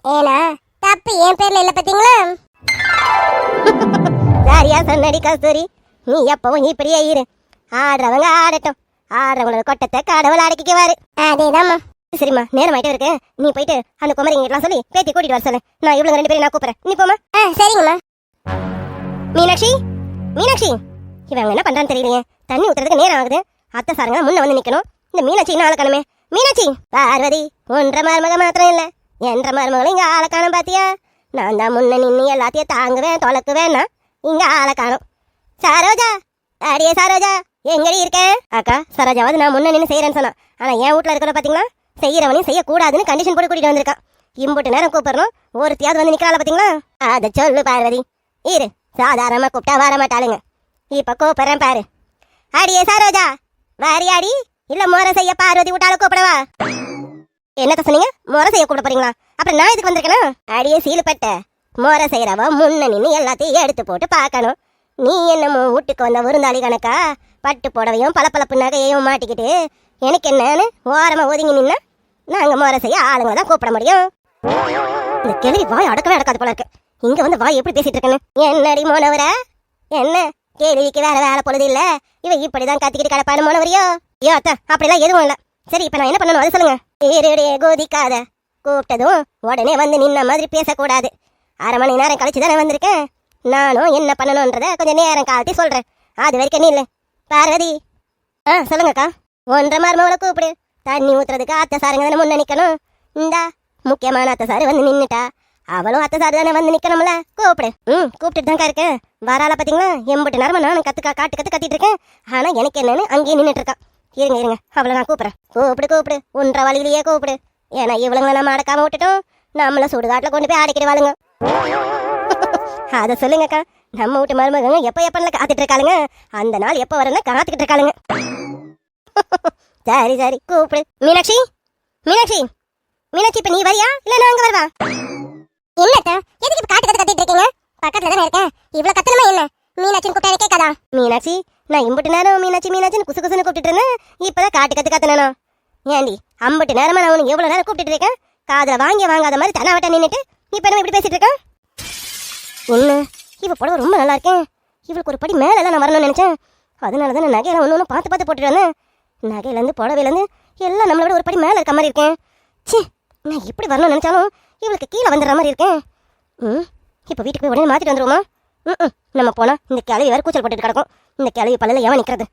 ஏன்னா தப்பு என் பேர்ல இல்லை பார்த்தீங்களா? சரியா சொன்னடி கஸ்தூரி, நீ எப்பவும் இப்படியே இரு. ஆடுறவங்க ஆடட்டும், ஆடுறவங்களோட கொட்டத்தை கடவுள் அடக்கிக்குவாரு. அதேதாம்மா. சரிம்மா, நேரம் ஆயிட்டே இருக்கு. நீ போயிட்டு அந்த குமரிங்கெல்லாம் சொல்லி பேத்தி கூட்டிட்டு வர சொல்லு. நான் இவ்வளவு 2 பேரும் நான் கூப்பிடுறேன். நீ போமா. சரிங்கம்மா. மீனாட்சி, மீனாட்சி, இவங்க என்ன பண்றான்னு தெரியலையே. தண்ணி ஊத்துறதுக்கு நேரம் ஆகுது. அத்தை சாருங்க முன்ன வந்து நிக்கணும். இந்த மீனாட்சி இன்னும் ஆளக்கானமே. மீனாட்சி, பார்வதி ஒன்ற மருமக மாத்திரம் இல்ல, என்ற மருமகளும் இங்க ஆளக்கானம் பாத்தியா? நான் தான் முன்ன நின்று எல்லாத்தையும் தாங்குவேன் தொலைக்குவேன்னா இங்க ஆளக்கானம். சரோஜா, அடியே சரோஜா, எங்கடி இருக்கேன்? அக்கா, சரோஜாவது நான் முன்ன நின்று செய்யறேன்னு சொன்னான். ஆனா என் வீட்டுல இருக்கிற பாத்தீங்களா, செய்யறவனையும் செய்யக்கூடாதுன்னு கண்டிஷன் போட்டு கூட்டிட்டு வந்திருக்கான். இம்புட்டு நேரம் கூப்பிடணும், ஒருத்தியாவது வந்து நிக்கிறாள் பாத்தீங்களா? அதை சொல்லு பார்வதி. இரு, சாதாரணமா கூப்பிட்டா வர மாட்டாளுங்க. இப்ப கூப்பிடுறேன் பாரு. அடியே சரோஜா, வாரியாடி இல்ல முறை செய்ய பார்வதி விட்டால கூப்பிடவா? என்னத்த சொன்னீங்க? முறை செய்ய கூப்பிட போறீங்களா? அப்புறம் நான் இதுக்கு வந்திருக்கேனா? அடியே சீலுப்பட்ட, முறை செய்யறவ முன்ன நின்று எல்லாத்தையும் எடுத்து போட்டு பார்க்கணும். நீ என்னமோ வீட்டுக்கு வந்த விருந்தாளி கணக்கா பட்டு புடவையும் பளபளப்பு நகையையும் மாட்டிக்கிட்டு எனக்கு என்னன்னு ஓரமா ஒதுங்கி நின்னா நாங்க முறை செய்ய ஆளுங்க தான் கூப்பிட முடியும். இந்த கேள்வி வாய் அடக்கவே அடக்காது போல இருக்கு. இங்க வந்து வாய் எப்படி பேசிட்டு இருக்கேன்னு. என்னடி மோனவர, என்ன கேள்விக்கு வேற வேலை பொழுது இல்ல, இவ இப்படிதான் கத்திக்கிட்டு கிடப்பானு மோனவரியோ? ஐயோ அத்தா, அப்படிலாம் எதுவும் இல்ல. சரி, இப்ப நான் என்ன பண்ணணும் அதை சொல்லுங்க. ஏறே கோதிக்காத, கூப்பிட்டதும் உடனே வந்து நின்ன மாதிரி பேசக்கூடாது. 1/2 மணி நேரம் கழிச்சு தானே வந்திருக்கேன். நானும் என்ன பண்ணணும்ன்றத கொஞ்சம் நேரம் காட்டி சொல்றேன். அது வரைக்கும் நீ இல்லை பார்வதி. சொல்லுங்கக்கா. ஒன்றரை மருமகளை கூப்பிடு. தண்ணி ஊத்துறதுக்கு அத்தை சாருங்க தானே முன்ன நிக்கணும். இந்தா முக்கியமான அத்தை சாரு வந்து நின்னுட்டா, அவளும் அத்தை சாரு தானே வந்து நிக்கணும்ல. கூப்பிடு. கூப்பிட்டுட்டு தான்க்கா இருக்கேன். வரால பாத்தீங்களா, எம்பட்டு நேரமா நானும் கத்திட்டு இருக்கேன். ஆனா எனக்கு என்னன்னு அங்கேயே நின்றுட்டு இருக்கான். இருங்க, அவளை நான் கூப்பிடுறேன். கூப்பிடு, ஒன்ற வழியிலேயே கூப்பிடு. ஏன்னா இவளுங்களை நம்ம அடக்காம விட்டுட்டோம், நம்மள சுடுகாட்டுல கொண்டு போய் அடைக்கிடுவாளுங்க. அதை சொல்லுங்கக்கா. நம்ம வீட்டு மருமகங்க எப்ப காத்துட்டு இருக்காளுங்க. அந்த நாள் எப்ப வரல காத்துக்கிட்டு இருக்காளுங்க. சரி கூப்பிடு. மீனாட்சி, இப்ப நீ வரியா இல்ல நான் அங்க வருவா? என்னத்த எதுக்கு இப்ப கத்திட்டு இருக்கீங்க? பக்கத்துல தானே இருக்கேன், இவ்வளவு கத்தணுமா என்ன? மீனாட்சின்னு கூப்பிட்டா கேட்காதா? மீனாட்சி, நான் இம்புட்டு நேரம் மீனாட்சின்னு குசுன்னு கூப்பிட்டு இருந்தேன். இப்பதான் கத்தனா? ஏண்டி, அம்புட்டு நேரமா நான் உனக்கு எவ்வளவு நேரம் கூப்பிட்டு இருக்கேன்? காதுல வாங்காத மாதிரி தனாவட்ட நின்னுட்டு இப்ப என்ன இப்படி பேசிட்டு இருக்கேன்? என்ன, இவ புடவை ரொம்ப நல்லா இருக்கேன். இவளுக்கு ஒரு படி மேல நான் வரணும்னு நினைச்சேன். அதனாலதான் நான் நகையெல்லாம் ஒன்று பார்த்து போட்டுட்டு வந்தேன். நகையிலேருந்து புடவையிலேருந்து எல்லாம் நம்மளோட ஒரு படி மேலே இருக்க மாதிரி இருக்கேன். சி, நான் எப்படி வரணும்னு நினைச்சாலும் இவளுக்கு கீழே வந்துடுற மாதிரி இருக்கேன். இப்போ வீட்டுக்கு போய் உடனே மாற்றிட்டு வந்துருவோமா? நம்ம போனால் இந்த கிளவி வேறு கூச்சல் போட்டுட்டு கிடக்கும். இந்த கிளவி பல்லில் எவன் நிற்கிறது?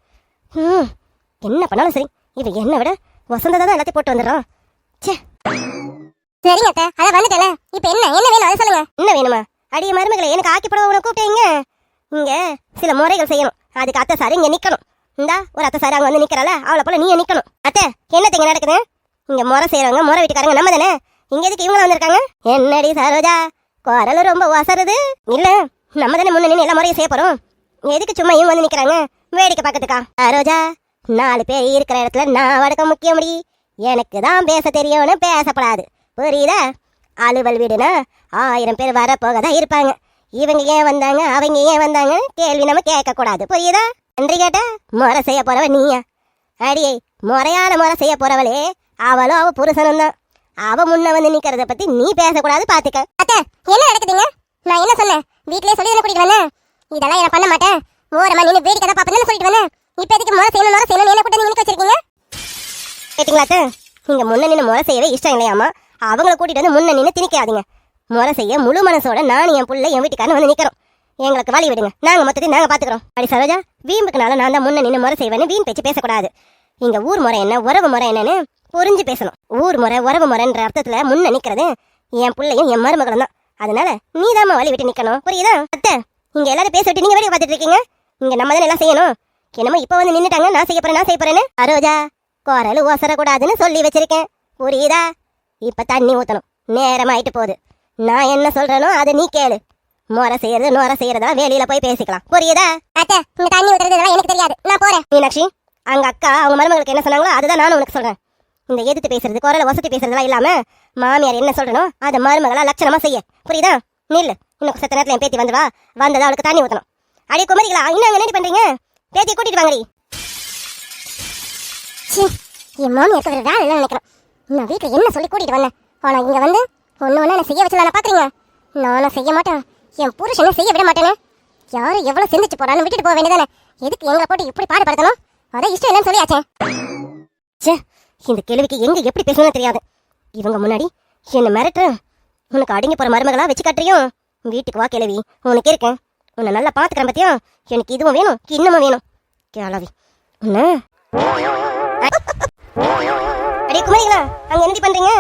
என்ன பண்ணாலும் சரி இவ என்ன விட வசந்தா தான் எல்லாத்தையும் போட்டு வந்துடுறான். ச்சே. சரிங்க அத்தை, அதான் வந்துட்டேல. இப்போ என்ன வேணும் அதை சொல்லுங்க. என்ன வேணுமா? அடிய மருமகளை எனக்கு ஆக்கி போட உன கூப்பிட்டீங்க. இங்க சில முறைகள் செய்யணும். அதுக்கு அத்தை சார் இங்க நிக்கணும். இந்தா ஒரு அத்தை சார் அங்க வந்து நிக்கிறாள, அவளை போல நீ நிக்கணும். அத்தை என்னத்தைங்க நடக்குது? இங்க முறை செய்யறவங்க முறை வீட்டுக்காரங்க நம்ம தானே. இங்க எதுக்கு இவங்க வந்திருக்காங்க? என்னடி சரோஜா குரல் ரொம்ப வசருது. இல்ல நம்ம தானே முன்ன நின்று எல்லா முறையும் செய்ய போறோம். எதுக்கு சும்மா இவங்க வந்து நிக்கிறாங்க வேடிக்கை பார்க்கறதுக்கா? சரோஜா 4 பேர் இருக்கிற இடத்துல நான் வடக்க முக்கியம் முடி. எனக்கு தான் பேச தெரியும்னு பேசப்படாது, புரியுதா? அலுவல் வீடுனா 1000 பேர் வர போகதான் இருப்பாங்க. இவங்க ஏன் வந்தாங்க அவங்க ஏன் வந்தாங்க கேள்வி நம்ம கேட்க கூடாது, புரியுதா? நன்றி கேட்டா முறை செய்ய போறவ நீயா? அடியே முறையான முறை செய்ய போறவளே அவளும் அவ புருஷனும் தான். அவ முன்ன வந்து நிக்கிறத பத்தி நீ பேசக்கூடாது, பாத்துக்க. அத்தை என்ன நடக்குதுங்க? நான் என்ன சொன்னேன்? வீட்லயே சொல்லி கூட்டிட்டு வந்தேன். இதெல்லாம் என்ன பண்ண மாட்டேன், ஓரமா நின்று வேடிக்கை தான் பாப்பேன்னு சொல்லிட்டு வந்தேன். இப்ப எதுக்கு முறை செய்யணும் என்ன கூட நீங்க வச்சிருக்கீங்க? கேட்டீங்களா அத்தை? இங்க முன்ன நின்று முறை செய்யவே இஷ்டம் இல்லையாமா. அவங்கள கூட்டிட்டு வந்து முன்ன நின்று திணிக்காதீங்க. முறை செய்ய முழு மனசோட நான் என் புள்ள என் வீட்டுக்காரன் வந்து நிக்கிறோம். எங்களுக்கு வழி விடுங்க, நாங்க மொத்தத்தையும் நாங்க பாத்துக்கிறோம். அடி சரோஜா வீம்புக்குனால நான் தான் முன்ன நின்று முறை செய்வேன்னு வீண் பேச்சு பேசக்கூடாது. இங்க ஊர் முறை என்ன உறவு முறை என்னன்னு புரிஞ்சு பேசணும். ஊர் முறை உறவு முறைன்ற அர்த்தத்துல முன்ன நிக்கிறது என் பிள்ளையும் என் மருமகளும் தான். அதனால நீ தான் வழி விட்டு நிக்கணும், புரியுதா? அத்தை இங்க எல்லாரும் பேசிட்டு நீங்க வேடிக்கை பார்த்துட்டு இருக்கீங்க. இங்க நம்ம தானே எல்லாம் செய்யணும். என்னமோ இப்ப வந்து நின்னுட்டாங்க நான் செய்ய போறேன்னு. சரோஜா குரல் ஓசரக்கூடாதுன்னு சொல்லி வச்சிருக்கேன், புரியுதா? இப்ப தண்ணி ஊத்தணும், நேரம் ஆயிட்டு போகுது. நான் என்ன சொல்றேனோ அதை நீ கேளு. முறை செய்யறது நோரை செய்யறதா வெளியில போய் பேசிக்கலாம், புரியுதா? அத்தை இங்க தண்ணி ஊத்துறதுலாம் எனக்கு தெரியாது, நான் போறேன். மீனாட்சி அங்க அக்கா அவங்க மருமகளுக்கு என்ன சொன்னாங்களோ அதுதான் நானும் உனக்கு சொல்றேன். இந்த எதிர்த்து பேசுறது குரலை வசதி பேசுறதுலாம் இல்லாம மாமியார் என்ன சொல்றனோ அதை மருமகளா லட்சணமா செய்ய, புரியுதா? நில்லு, இன்னும் சத்த நேரத்துல என் பேத்தி வந்துவா. வந்ததா அவளுக்கு தண்ணி ஊத்தணும். அடியே குமரிகளா இன்னும் அங்க என்ன பண்றீங்க? பேத்தியை கூட்டிட்டு வாங்கடி. என் மாமியாருக்கு வேற வேலை இல்லைன்னு நினைக்கிறேன். நான் வீட்டுல என்ன சொல்லி கூட்டிட்டு வந்தேன். ஆனா இங்க வந்து ஒண்ணு என்ன செய்ய வச்சலான பாக்குறீங்க? நானும் செய்ய மாட்டேன், என் புருஷனை செய்ய விட மாட்டேனே. யாரும் எவ்வளவு சிந்திச்சு போறான்னு விட்டுட்டு போக வேண்டியதானே. எதுக்கு எங்களை போட்டு இப்படி பாடுபடுத்தணும்? அதான் இஷ்டம் இல்லைன்னு சொல்லியாச்சே. சே, இந்த கேள்விக்கு எங்க எப்படி பேசணும்னு தெரியாது. இவங்க முன்னாடி என்ன மிரட்டுற? உனக்கு அடங்கி போற மருமகளா வச்சு காட்டுறியும்? வீட்டுக்கு வா கிழவி, உனக்கு இருக்கேன். உன்னை நல்லா பாத்துக்கிறேன் பத்தியா? எனக்கு இதுவும் வேணும் இன்னமும் வேணும் கிழவி. உன்ன அடே குமரிங்களா அங்க என்ன பண்றீங்க?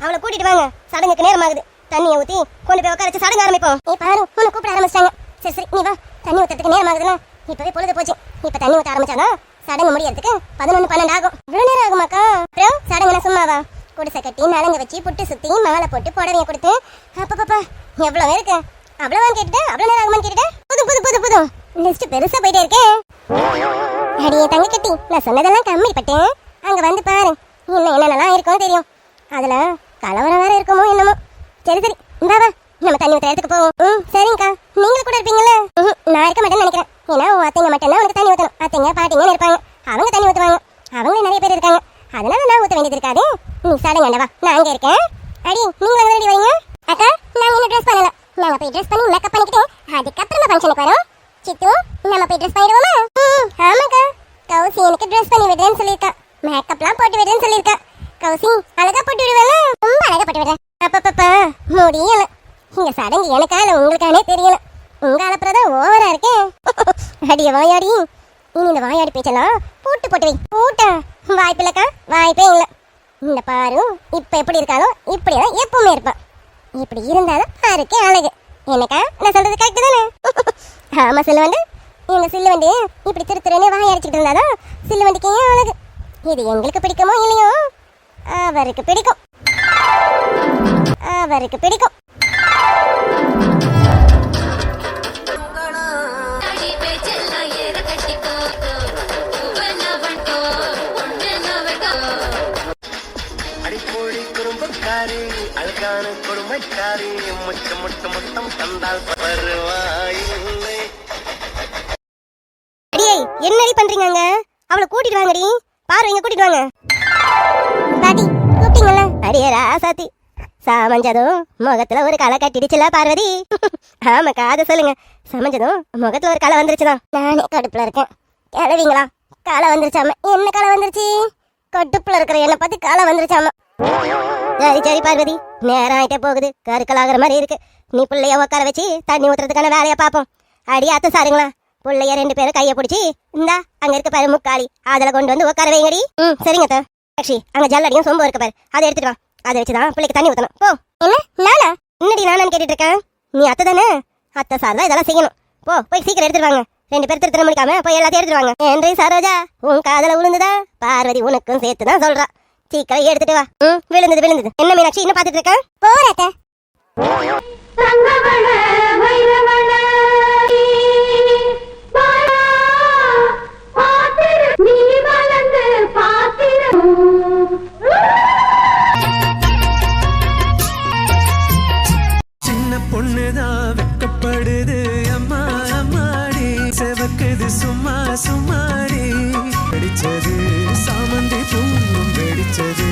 அவளை கூட்டிட்டு வாங்க, சடங்குக்கு நேரம் ஆகுது. தண்ணியை ஊத்தி கொண்டு போய் உட்கார வச்சு சடங்கு ஆரம்பிப்போம். பாரு உன்னை கூப்பிட ஆரம்பிச்சிட்டாங்க. சரி நீ வா, தண்ணி ஊத்துறதுக்கு நேரம் ஆகுதுல. இப்பவே பொழுது போச்சு. இப்ப தண்ணி ஊத்த ஆரம்பிச்சானா சடங்கு முடியறதுக்கு 11, 12 ஆகும். இவ்வளவு நேரம் ஆகுமாக்கா? அப்புறம் சடங்குனா சும்மாவா? குடிசை கட்டி நலங்க வச்சு புட்டு சுத்தி மாலை போட்டு புடவைய கொடுத்து அப்பப்பா எவ்வளவு இருக்கு. அவ்வளவான்னு கேட்டுட்டு அவ்வளவு நேரம் ஆகுமான்னு கேட்டுட்டு புது லிஸ்ட் பெருசா போயிட்டே இருக்கேன். அடியே தங்க கட்டி நான் சொன்னதெல்லாம் கம்மி பட்டேன். அங்க வந்து பாரு இன்னும் என்னென்னலாம் இருக்கும்னு தெரியும். அதுல கலவரம் வேற இருக்குமோ என்னமோ. சரி இந்தா வா, நம்ம தண்ணி ஊற்ற இடத்துக்கு போவோம். சரிங்கக்கா, நீங்களும் கூட இருப்பீங்கல்ல? நான் இருக்க மாட்டேன்னு நினைக்கிறேன். ஏன்னா அத்தைங்க மட்டும்தான் உனக்கு தண்ணி ஊற்றணும். அத்தைங்க பாட்டிங்கன்னு இருப்பாங்க, அவங்க தண்ணி ஊற்றுவாங்க. அவங்க நிறைய பேர் இருக்காங்க, அதனால நான் ஊற்ற வேண்டியது இருக்காது. நீ சடங்கு வா, நான் அங்கே இருக்கேன். அடி நீங்க ரெடி வரீங்க? அக்கா நாங்க இன்னும் ட்ரெஸ் பண்ணல. நாங்க போய் ட்ரெஸ் பண்ணி மேக்கப் பண்ணிக்கிட்டு அதுக்கப்புறமா ஃபங்க்ஷனுக்கு வரோம். சித்து நம்ம போய் ட்ரெஸ் பண்ணிடுவோமா? ஆமாக்கா, கௌசி எனக்கு ட்ரெஸ் பண்ணி விடுறேன்னு சொல்லியிருக்கா. மேக்கப்லாம் போட்டு விடுறேன்னு சொல்லியிருக்கா. கௌசி அழகா போட்டு விடுவேல? ரொம்ப அழகா போட்டு விடுறேன். அப்பப்பா முடியல. இங்க சடங்கு எனக்கால உங்களுக்கானே தெரியல. உங்க அலப்புறதான் ஓவரா இருக்கேன். அடிய வாயாடி, இனி இந்த வாயாடி பேச்செல்லாம் போட்டு வை. போட்டா வாய்ப்பு இல்லக்கா, வாய்ப்பே இல்லை. இந்த பாரு இப்ப எப்படி இருக்காலும் இப்படியேதான் எப்பவுமே இருப்பான். இப்படி இருந்தாலும் பாருக்கே அழகு. என்னக்கா நான் சொல்றது கரெக்ட் தானே? ஆமா சில்லுவண்டு, எங்க சில்லுவண்டு இப்படி திருத்துறேன்னு வாய் அடிச்சுக்கிட்டு இருந்தாதான் சில்லுவண்டுக்கு ஏன் அழகு. இது எங்களுக்கு பிடிக்குமோ இல்லையோ அவருக்கு பிடிக்கும். அடிப்பொழி குறும்புக்காரி அழகான கொடுமைக்காரி மொத்தம் தந்தால் வருவாயில்லை. அடியே என்னடி பண்றீங்க? அவளை கூட்டிட்டு வாங்கடி. பாரு இங்க கூட்டிட்டு வாங்க. பாட்டி கூப்பிட்டீங்களா? அடியே ராசாத்தி சமைஞ்சதும் முகத்துல ஒரு களை கட்டிடுச்சுல பார்வதி. ஆமாக்கா அதை சொல்லுங்க. சமைஞ்சதும் முகத்துல ஒரு களை வந்துருச்சுதான். நானே கடுப்புல இருக்கேன். கிளவிங்களா களை வந்துருச்சாம? என்ன களை வந்துருச்சு? கடுப்புல இருக்கிற என்ன பார்த்து களை வந்துருச்சாமா? சரி பார்வதி, நேரம் ஆயிட்டே போகுது, கருக்கல் ஆகுற மாதிரி இருக்கு. நீ பிள்ளைய உட்கார வச்சு தண்ணி ஊத்துறதுக்கான வேலையை பார்ப்போம். அடி அத்தை சாருங்களா பிள்ளைய 2 பேரும் கையை பிடிச்சி இந்தா அங்க இருக்க பாரு முக்காளி அதுல கொண்டு வந்து உட்கார வைங்கடி. சரிங்க அத்தை. லட்சுமி அங்க ஜல்லடியும் சொம்பு இருக்க பாரு அதை எடுத்துட்டு வா. அதை வச்சுதான் பிள்ளைக்கு தண்ணி ஊத்தணும். போ. என்ன நானா? என்னடி நானான்னு கேட்டுட்டு இருக்கேன். நீ அத்தை தானே? அத்தை சார் தான் இதெல்லாம் செய்யணும். போய் சீக்கிரம் எடுத்துட்டு வாங்க. 2 பேர் திருத்தர முடிக்காம போய் எல்லாத்தையும் எடுத்துட்டு வாங்க. ஏன்றி சரோஜா உன் காதல விழுந்துதா? பார்வதி உனக்கும் சேர்த்து தான் சொல்றா. சீக்கிரம் எடுத்துட்டு வா. விழுந்தது. என்ன மீனாட்சி இன்னும் பாத்துட்டு இருக்க? போறேன். சின்ன பொண்ணுதான் வெக்கப்படுது அம்மா அம்மாடி செவக்குது சும்மா சும்மாடி வெடிச்சது சாமந்தி பூவும் வெடிச்சது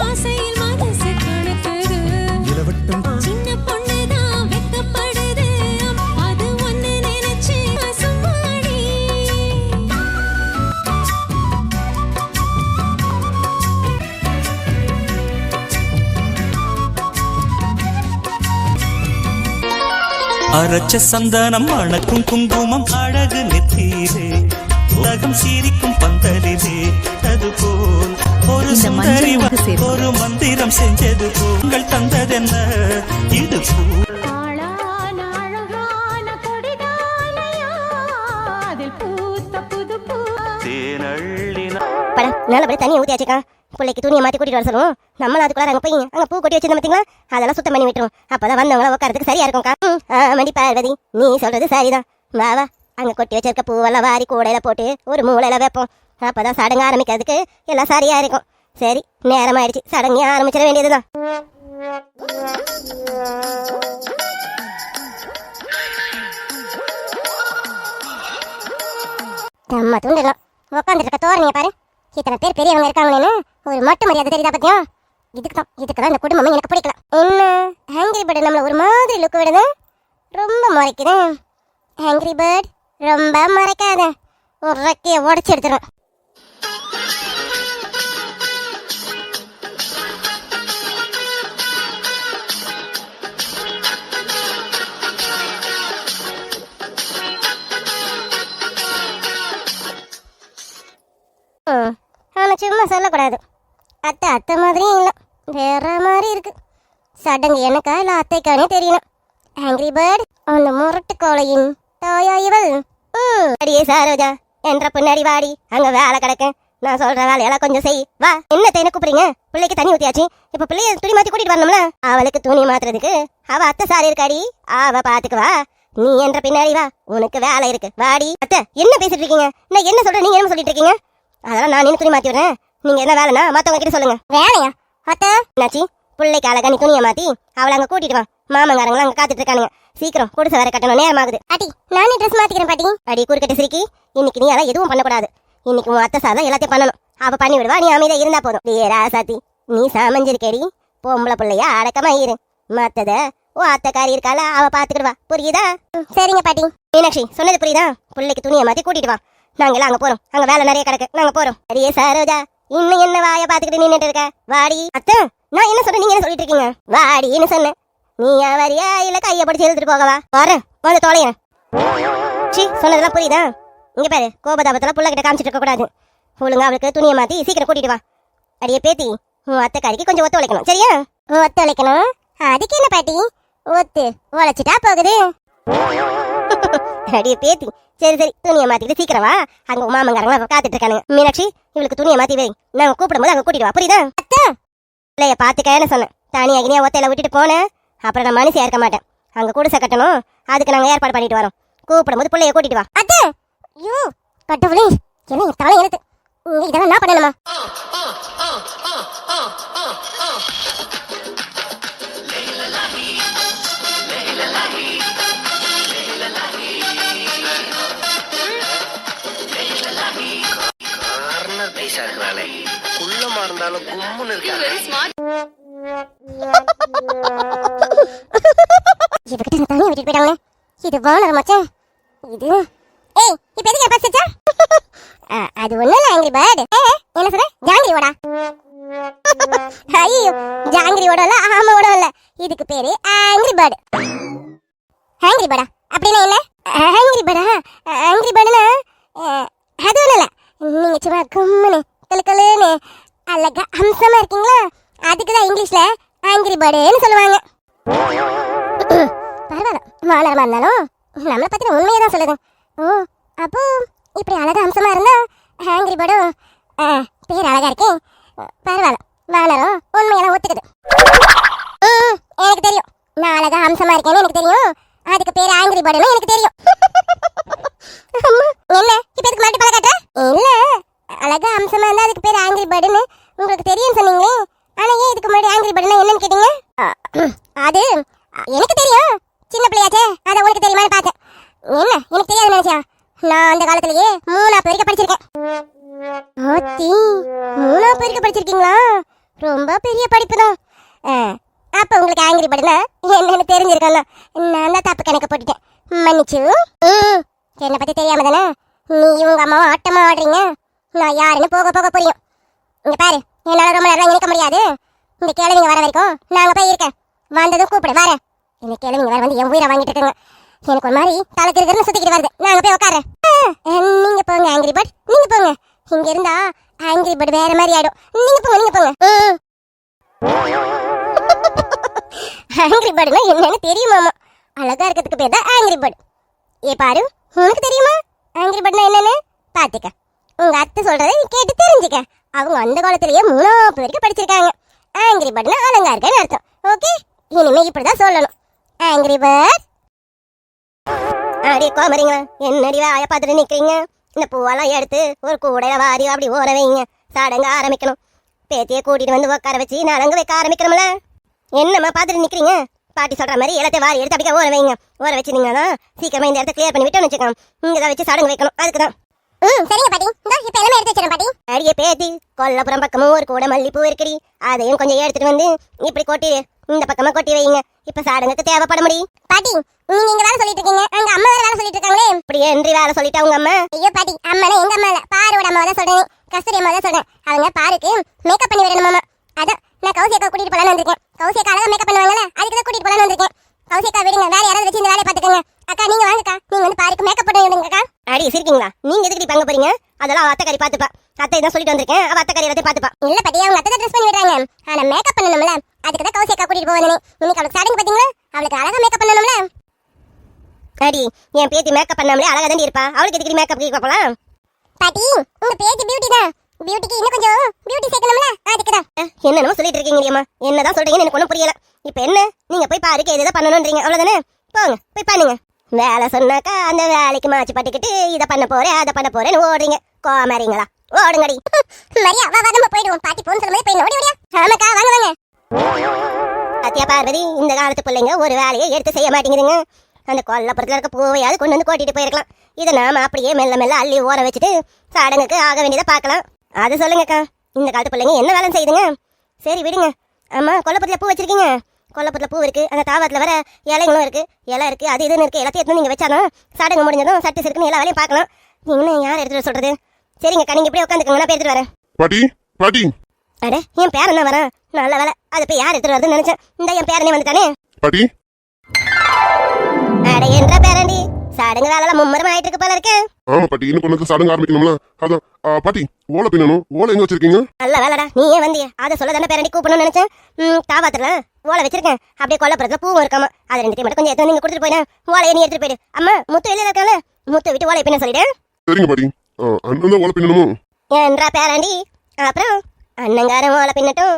ஆசையில் மனசு கணக்குது இளவட்டம் சின்ன பொண்ணுதான் வெக்கப்படுது அது ஒண்ணு நினைச்சு சும்மாடி அரைச்ச சந்தனம் அணக்கும் குங்குமம் அழகு நெத்தீரே உலகம் சீரிக்கும் பந்தலிலே அதுபோல் ஒரு சுந்தரி ஒரு மந்திரம் செஞ்சது உங்கள் தந்ததென்ன இது ஆளான அழகான கொடிதானையா அதில் பூத்த புது பூ படம் நல்லபடியா தண்ணியை ஊற்றி வச்சுக்கா. பிள்ளைக்கு துணியை மாற்றி கூட்டிட்டு வர சொல்லுவோம். நம்மளும் அதுக்குள்ள அங்கே போய் அங்கே பூ கொட்டி வச்சிருந்தோம் பார்த்தீங்களா? அதெல்லாம் சுத்தம் பண்ணி விட்டுரும். அப்பதான் வந்தவங்கள உட்காரத்துக்கு சரியா இருக்கும்க்கா. மணி பார்வதி நீ சொல்றது சரிதான். வா அங்கே கொட்டி வச்சிருக்க பூவெல்லாம் வாரி கூடையில போட்டு ஒரு மூளையில வைப்போம். அப்பதான் சடங்கு ஆரம்பிக்கிறதுக்கு எல்லாம் சரியா இருக்கும். சரி நேரம் ஆயிடுச்சு, சடங்கு ஆரம்பிச்சிட வேண்டியதுதான். நம்ம தூண்டலாம் உட்காந்துட்டு இருக்க தோரணையை பாரு. இத்தனை பேர் பெரியவங்க இருக்காங்களேன்னு ஒரு மட்டு மரியாதை தெரியுதா பத்தியா? இதுக்குதான் இந்த குடும்பமே எனக்கு பிடிக்கல. என்ன ஹேங்கிரி பேர்டு நம்மள ஒரு மாதிரி லுக் விடுது. ரொம்ப மறைக்குது. ஹேங்கிரி பேர்ட் ரொம்ப மறைக்காத, ஒரு ரெக்கையை உடச்சி எடுத்துரும். அவனை சும்மா சொல்லக்கூடாது. அத்தை மாதிரியும் இல்லை, வேற மாதிரி இருக்கு. சடங்கு எனக்கா இல்லை அத்தைக்கானே தெரியல. ஆங்கிரி பேர்ட் அந்த முரட்டு கோளையின் தாயா இவள். அடியே சரோஜா என்ற பின்னாடி வாடி, அங்க வேலை கிடக்கு. நான் சொல்ற வேலையெல்லாம் கொஞ்சம் செய். வா. என்ன தேனை கூப்பிடுறீங்க? பிள்ளைக்கு தண்ணி ஊத்தியாச்சு. இப்ப பிள்ளைய துணி மாத்தி கூட்டிட்டு வரணும்ல. அவளுக்கு துணி மாத்துறதுக்கு அவ அத்தை சாரி இருக்காடி, அவ பாத்துக்குவா. நீ என்ற பின்னாடி வா, உனக்கு வேலை இருக்கு. வாடி. அத்தை என்ன பேசிட்டு இருக்கீங்க? நான் என்ன சொல்றேன், நீங்க என்ன சொல்லிட்டு இருக்கீங்க? அதெல்லாம் நான் நின்று துணி மாத்தி விடுறேன். நீங்க என்ன வேலைனா மத்தவங்க கிட்ட சொல்லுங்க. வேலையா அத்தை? என்னாச்சி? பிள்ளைக்கு அழகா நீ துணியை மாத்தி அவளை அங்க கூட்டிட்டு வா. மாமங்காரங்களும் அங்க காத்துட்டு இருக்கானுங்க. சீக்கிரம் குடிசை வேற கட்டணும், நேரம் ஆகுது. பாட்டி நானே ட்ரெஸ் மாத்திக்கிறேன் பாட்டி. அடி குறுக்கட்ட சிரிக்கி, இன்னைக்கு நீ அதெல்லாம் எதுவும் பண்ணக்கூடாது. இன்னைக்கு உன் அத்தை சாதான் எல்லாத்தையும் பண்ணணும். அவ பண்ணி விடுவா, நீ அமைதியா இருந்தா போதும். ராசாத்தி நீ சமைஞ்சிருக்கேடி, பொம்பளை பிள்ளையா அடக்கமா இரு. மத்தத ஓ அத்தைக்காரி இருக்கால அவ பாத்துக்கிடுவா. புரியுதா? சரிங்க பாட்டி. மீனாட்சி சொன்னது புரியுதா? பிள்ளைக்கு துணியை மாத்தி கூட்டிட்டு வா. நாங்கெல்லாம் அங்க போறோம், அங்க வேலை நிறைய கிடக்கு, நாங்க போறோம். சரியே சரோஜா இன்னும் என்ன வாய பாத்துக்கிட்டு நின்னுட்டு இருக்க? வாடி. அத்தை நான் என்ன சொல்றேன், நீங்க என்ன சொல்லிட்டு இருக்கீங்க? வாடின்னு சொன்னேன். நீ வரியா இல்ல கைய பிடிச்சி எழுதிட்டு போகவா? வரேன் வந்து தொலைறேன். சி சொன்னதெல்லாம் புரியுதா? இங்க பாரு, கோபதாபத்தெல்லாம் புள்ள கிட்ட காமிச்சிட்டு இருக்க கூடாது. ஒழுங்கா அவளுக்கு துணியை மாத்தி சீக்கிரம் கூட்டிட்டு வா. அடியே பேத்தி உன் அத்தைக்காரிக்கு கொஞ்சம் ஒத்து உழைக்கணும், சரியா? ஒத்து உழைக்கணும்? அதுக்கு என்ன பாட்டி, ஒத்து உழைச்சிட்டா போகுது. அடியே பேத்தி சரி துணியை மாத்திக்கிட்டு சீக்கிரம் வா. அங்க மாமங்காரங்களா காத்துட்டு இருக்கானுங்க. மீனாட்சி இவளுக்கு துணியை மாத்தி வை. நாங்க கூப்பிடும் போது அங்க கூட்டிட்டு வா. புரியுதா? அத்தை பிள்ளைய பாத்துக்கன்னு சொன்னேன். தனியா கினியா ஒத்தையில விட்டுட்டு போனேன், அப்புறம் நான் மனுஷியா இருக்க மாட்டேன். அங்க குடிசை கட்டணும், அதுக்கு நாங்க ஏற்பாடு பண்ணிட்டு வரோம். கூப்பிடும் போது பிள்ளைய கூட்டிட்டு வா. அத்தை ஐயோ கட்டவளே என்ன தலை எழுத்து, இதெல்லாம் நான் பண்ணணுமா? குள்ளமா இருந்தாலும் கும்முன்னு இருக்காங்க. இவகிட்ட நான் தனியா விட்டுட்டு போயிட்டாங்களே. இது வானர் மச்சான். இது ஏய் இப்ப எதுக்கு பச்சச்சா? அது ஒண்ணு இல்ல ஆங்கிரி பேர்ட். என்ன சொல்ற? ஜாங்கிரி ஓடா. ஐயோ ஜாங்கிரி ஓட இல்ல, ஆமா ஓட இல்ல. இதுக்கு பேரு ஆங்கிரி பேர்ட். ஆங்கிரி பேர்டா? அப்படின்னா என்ன? ஆங்கிரி பேர்டா? ஆங்கிரி பேர்டுனா அது ஒன்றும் இல்லை. நீங்க சும்மா கும்முன்னு கலுக்கலுன்னு அழகா அம்சமா இருக்கீங்களா, அதுக்கு தான் இங்கிலீஷ்ல ஆங்கிரி பேர்டுன்னு சொல்லுவாங்க. பரவாயில்ல, மாநகரமா இருந்தாலும் நம்மளை பத்தின உண்மையை தான் சொல்லுது. ஓ, அப்போ இப்படி அழகா அம்சமா இருந்தா ஆங்கிரி பேர்டும் பேர் அழகா இருக்கு. பரவாயில்ல, வானரம் உண்மையெல்லாம் ஒத்துக்குது. எனக்கு தெரியும், நான் அழகா அம்சமா இருக்கேன்னு எனக்கு தெரியும். அதுக்கு பேர் ஆங்கிரி பேர்டுன்னு எனக்கு தெரியும். அம்மா, என்ன இப்ப எதுக்கு மாட்டி பழ காட்டுற? இல்ல, அழகா அம்சமா இருந்தா அதுக்கு பேர் ஆங்கிரி பேர்டுன்னு உங்களுக்கு தெரியும் சொன்னீங்க. ஆனா ஏன் இதுக்கு முன்னாடி ஆங்கிரி பேர்டுனா என்னன்னு கேட்டீங்க? அது எனக்கு தெரியும், சின்ன பிள்ளையாச்சே, அதை உனக்கு தெரியுமான்னு பார்த்தேன். என்ன எனக்கு தெரியாது நினைச்சா? நான் அந்த காலத்திலேயே 3ஆவது வரைக்கும் படிச்சிருக்கேன். ஆத்தி, 3ஆவது வரைக்கும் படிச்சிருக்கீங்களா? ரொம்ப பெரிய படிப்பு தான். அப்ப உங்களுக்கு ஆங்கிரி பேர்டுனா என்னன்னு தெரிஞ்சிருக்கல. நான் தான் தப்பு கணக்கு போட்டுட்டேன், மன்னிச்சு. என்னை பத்தி தெரியாம தானே நீ இவங்க அம்மாவும் ஆட்டமா ஆடுறீங்க. நான் யாருன்னு போக போக புரியும். இங்க பாரு, என்னால ரொம்ப நேரம் நினைக்க முடியாது. இந்த கிழவிங்க வர வரைக்கும் நாங்க போய் இருக்கேன். வந்ததும் கூப்பிடு வரேன். இந்த கிழவிங்க வேற வந்து என் உயிரை வாங்கிட்டு இருக்குங்க. எனக்கு ஒரு மாதிரி தலைக்கு இருக்கிறன்னு சுத்திக்கிட்டு வருது. நாங்க போய் உட்காரேன். நீங்க போங்க ஆங்கிரி பேர்ட், நீங்க போங்க. இங்க இருந்தா ஆங்கிரி பேர்ட் வேற மாதிரி ஆயிடும். நீங்க போங்க, நீங்க போங்க. ஆங்கிரி பேர்டுனா என்னன்னு தெரியுமாமா? அழகா இருக்கிறதுக்கு பேர் தான் ஆங்கிரி பேர்ட். ஏ பாரு, உனக்கு தெரியுமா ஆங்கிரி பேர்ட்னா என்னன்னு? பாத்துக்க, உங்க அத்தை சொல்றதை நீ கேட்டு தெரிஞ்சுக்க. அவங்க அந்த காலத்திலேயே 3ஆவது வரைக்கும் படிச்சிருக்காங்க. ஆங்கிரி பேர்ட்னா அலங்காருக்குன்னு அர்த்தம். ஓகே, இனிமே இப்படிதான் சொல்லணும், ஆங்கிரி பேர்ட். அடி கோமரிங்க, என்னடி வாய பார்த்துட்டு நிக்கிறீங்க? இந்த பூவெல்லாம் எடுத்து ஒரு கூடையில வாரி அப்படி ஓர வைங்க. சடங்கு ஆரம்பிக்கணும். பேத்தியை கூட்டிட்டு வந்து உட்கார வச்சு நலங்கு வைக்க ஆரம்பிக்கணும்ல. என்னம்மா பார்த்துட்டு நிக்கிறீங்க? பாட்டி சொல்ற மாதிரி எல்லாத்தையும் வாரி எடுத்து அப்படியே ஓர வைங்க. ஓர வச்சுனீங்கன்னா சீக்கிரமா இந்த இடத்த கிளியர் பண்ணி விட்டோம்னு வச்சுக்கோங்க. இங்க தான் வச்சு சடங்கு வைக்கணும். அதுக்குதான். சரிங்க பாட்டி, இந்த இப்ப எல்லாமே எடுத்து வச்சிரேன் பாட்டி. அடியே பேத்தி, கொல்லப்புறம் பக்கமும் ஒரு கூட மல்லிப்பூ இருக்குடி, அதையும் கொஞ்சம் எடுத்துட்டு வந்து இப்படி கொட்டி இந்த பக்கமா கொட்டி வைங்க. இப்ப சடங்குக்கு தேவைப்பட முடியும். பாட்டி, நீங்க இங்க வேலை சொல்லிட்டு இருக்கீங்க, அங்க அம்மா வேற வேலை சொல்லிட்டு இருக்காங்களே. இப்படி என்று வேலை சொல்லிட்டா உங்க அம்மா? ஐயோ பாட்டி, அம்மானா எங்க அம்மா இல்ல, பாரோட அம்மா தான் சொல்றேன். கஸ்தூரி அம்மா தான் சொல்றேன். அவங்க பாருக்கு மேக்கப் பண்ணி வரணுமாமா. அதான் நான் கௌசியக்கா கூட்டிட்டு போலான்னு வந்திருக்கேன். கௌசியக்கா அழகா மேக்கப் பண்ணுவாங்கல்ல, அதுக்கு தான் கூட்டிட்டு போலான்னு வந்திருக்கேன். கௌசியக்கா விடுங்க, வேற யாராவது வச்சு இந்த வேலையை பாத்துக்கோங்க. அக்கா நீங்க வாங்கக்கா, நீங்க வந்து பாருக்கு மேக்கப் பண்ணி விடுங்கக்கா. அடி சிரிக்கீங்களா? நீங்க எதுக்கு பங்க போறீங்க? அதெல்லாம் அத்தைக்காரி பாத்துப்பா. அத்தை தான் சொல்லிட்டு வந்திருக்கேன், அவ அத்தைக்காரி எல்லாத்தையும் பாத்துப்பா. இல்ல பாட்டி, அவங்க அத்தை தான் ட்ரெஸ் பண்ணி விடுறாங்க. ஆனா மேக்கப் பண்ணணும்ல, அதுக்கு தான் கௌசியக்கா கூட்டிட்டு போவானே. இன்னைக்கு அவளுக்கு சடங்கு பாத்தீங்களா? அவளுக்கு அழகா மேக்கப் பண்ணணும்ல. அடி, என் பேத்தி மேக்கப் பண்ணாமலே அழகா தான் இருப்பா. அவளுக்கு எதுக்கு மேக்கப் கேட்கலாம்? பாட்டி, உங்க பேத்தி பியூட்டி தான். பியூட்டிக்கு இன்னும் கொஞ்சம் பியூட்டி சேர்க்கணும்ல, அதுக்கு தான். என்னன்னு சொல்லிட்டு இருக்கீங்க அம்மா? என்னதான் சொல்றீங்கன்னு எனக்கு ஒன்றும் புரியல. இப்போ என்ன, நீங்க போய் பாருக்கு எதை பண்ணணும்ன்றீங்க, அவ்வளவுதானே? போங்க போய் பண்ணுங்க. வேலை சொன்னாக்கா அந்த வேலைக்கு மாச்சு பட்டுக்கிட்டு இதை பண்ண போறேன் அதை பண்ண போறேன்னு ஓடுறீங்க. கோமாரிங்களா, ஓடுங்கடி. மரியா வா, நம்ம போயிடுவோம். பாட்டி போன் சொல்லும்போது போய் ஓடி ஓடியா. ஆமாக்கா, வாங்க வாங்க. சத்யா பார்வதி, இந்த காலத்து பிள்ளைங்க ஒரு வேலையை எடுத்து செய்ய மாட்டேங்குதுங்க. அந்த கொல்லப்புறத்துல இருக்க பூவையாவது கொண்டு வந்து கூட்டிட்டு போயிருக்கலாம். இதை நாம அப்படியே மெல்ல மெல்ல அள்ளி ஓர வச்சுட்டு சடங்குக்கு ஆக வேண்டியதை பார்க்கலாம். அது சொல்லுங்கக்கா, இந்த காலத்து பிள்ளைங்க என்ன வேலை செய்யுதுங்க? சரி விடுங்க. ஆமா, கொல்லப்புறத்துல பூ வச்சிருக்கீங்க. கொல்லப்புறத்துல பூ இருக்கு, அந்த தாவத்துல வர இலைங்களும் இருக்கு, இலை இருக்கு, அது இதுன்னு இருக்கு. எல்லாத்தையும் எடுத்து நீங்க வச்சாலும் சடங்கு முடிஞ்சதும் சட்டு இருக்குன்னு எல்லா வேலையும் பார்க்கலாம். நீங்க யார் எடுத்துட்டு சொல்றது? சரிங்கக்கா, நீங்க இப்படியே உட்காந்துக்கோங்க, நான் போய் எடுத்துட்டு வரேன். பாட்டி பாட்டி, அட என் பேரன் தான் வரேன். நல்ல வேலை, அது போய் யார் எடுத்துட்டு வருதுன்னு நினைச்சேன். இந்த என் பேரனே வந்துட்டானே. பாட்டி, அட என்ற பேரண்டி, சடங்கு வேலை மும்முரம் ஆயிட்டு இருக்கு போல இருக்கு. ஆமா பாட்டி, இன்னும் கொஞ்சம் சடங்கு ஆரம்பிக்கணும்ல, அதான். பாட்டி, ஓலை பின்னணும். ஓலை எங்க வச்சிருக்கீங்க? நல்ல வேலைடா, நீ ஏன் வந்திய? அதை சொல்ல தானே பேரண்டி கூப்பிடணும்னு நினைச்சேன். தாவாத்துல ஓலை வச்சிருக்கேன், அப்படியே கொல்லப்புறத்துல பூவும் இருக்காமா. அது ரெண்டுத்தையும் மட்டும் கொஞ்சம் எடுத்து நீங்க கொடுத்துட்டு போயிடா. ஓலையை நீ எடுத்துட்டு போயிடு. அம்மா, முத்து வெளியில இருக்கால, முத்து விட்டு ஓலை பின்ன சொல்லிடு. சரிங்க பாட்டி. அண்ணன் தான் ஓலை பின்னணுமோ? என்றா பேரண்டி. அப்புறம் அண்ணங்காரன் ஓலை பின்னட்டும்,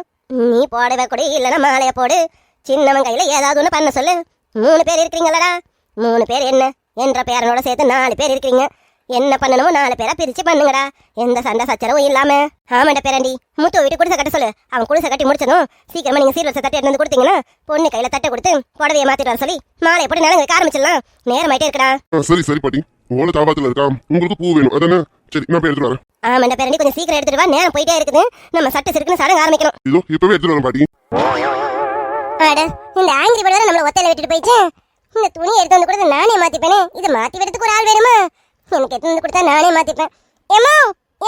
நீ போடவே கொடு, இல்லைன்னா மாலைய போடு. சின்னவன் கையில ஏதாவது ஒண்ணு பண்ண சொல்லு. 3 பேர் இருக்கிறீங்களடா. 3 பேர் என்ன என்ற பேரனோட சேர்த்து 4 பேர் இருக்கிறீங்க. என்ன பண்ணணுமோ 4 பேரா பிரிச்சு பண்ணுங்கடா, எந்த சண்டை சச்சரவும் இல்லாம. ஆமாண்டா பேரண்டி, முத்து வீட்டு குடிசை கட்ட சொல்லு. அவன் குடிசை கட்டி முடிச்சதும் சீக்கிரமா நீங்க சீர்வரிசை தட்டி எடுத்து கொடுத்தீங்கன்னா பொண்ணு கையில தட்டை கொடுத்து புடவையை மாத்திட்டு வர சொல்லி மாலையை போட்டு நலங்க வைக்க ஆரம்பிச்சிடலாம். நேரமாயிட்டே இருக்கடா. சரி சரி பாட்டி, ஓலை தாபாத்துல இருக்கா, உங்களுக்கு பூ வேணும் அதானே? சரி, நான் போய் எடுத்துட்டு வரேன். ஆமாண்டா பேரண்டி, கொஞ்சம் சீக்கிரம் எடுத்துட்டு வா, நேரம் போயிட்டே இருக்குது. நம்ம சட்டு சிறுக்குன்னு சடங்கு ஆரம்பிக்கணும். இதோ இப்பவே எடுத்துட்டு வரேன் பாட்டி. அட, இந்த ஆங்கிரி பேர்டு நம்மள ஒத்தையில விட்டுட்டு போயிடுச்சு. இந்த துணி எடுத்து வந்து கொடுத்து நானே மாத்திப்பேனே. இதை மாத்தி விடுறதுக்கு ஒரு ஆள் வேணுமா? எனக்கு எடுத்து வந்து கொடுத்தா நானே மாத்திப்பேன். ஏமா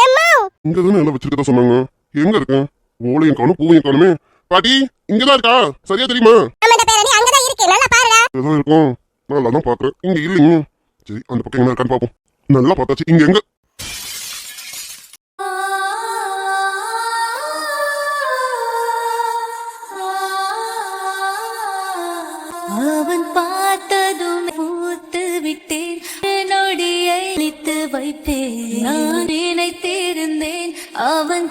ஏமா, இங்க தானே எல்லாம் வச்சிருக்கதா சொன்னாங்க. எங்க இருக்கேன்? ஓலையும் காணும் பூவையும் காணுமே. பாட்டி, இங்கதான் இருக்கா? சரியா தெரியுமா? ஆமாடா பேரண்டி, அங்கதான் இருக்கு, நல்லா பாருடா. ஏதோ இருக்கும். நல்லா தான் பாக்குறேன் இங்க இல்லைங்க. சரி அந்த பக்கம் என்ன இருக்கான்னு பாப்போம். நல்லா பார்த்தாச்சு. இங்க எங்க அவன் பார்த்ததும் பூத்து விட்டேன் நொடியை அழித்து வைப்பேன் நான் நினைத்திருந்தேன் அவன்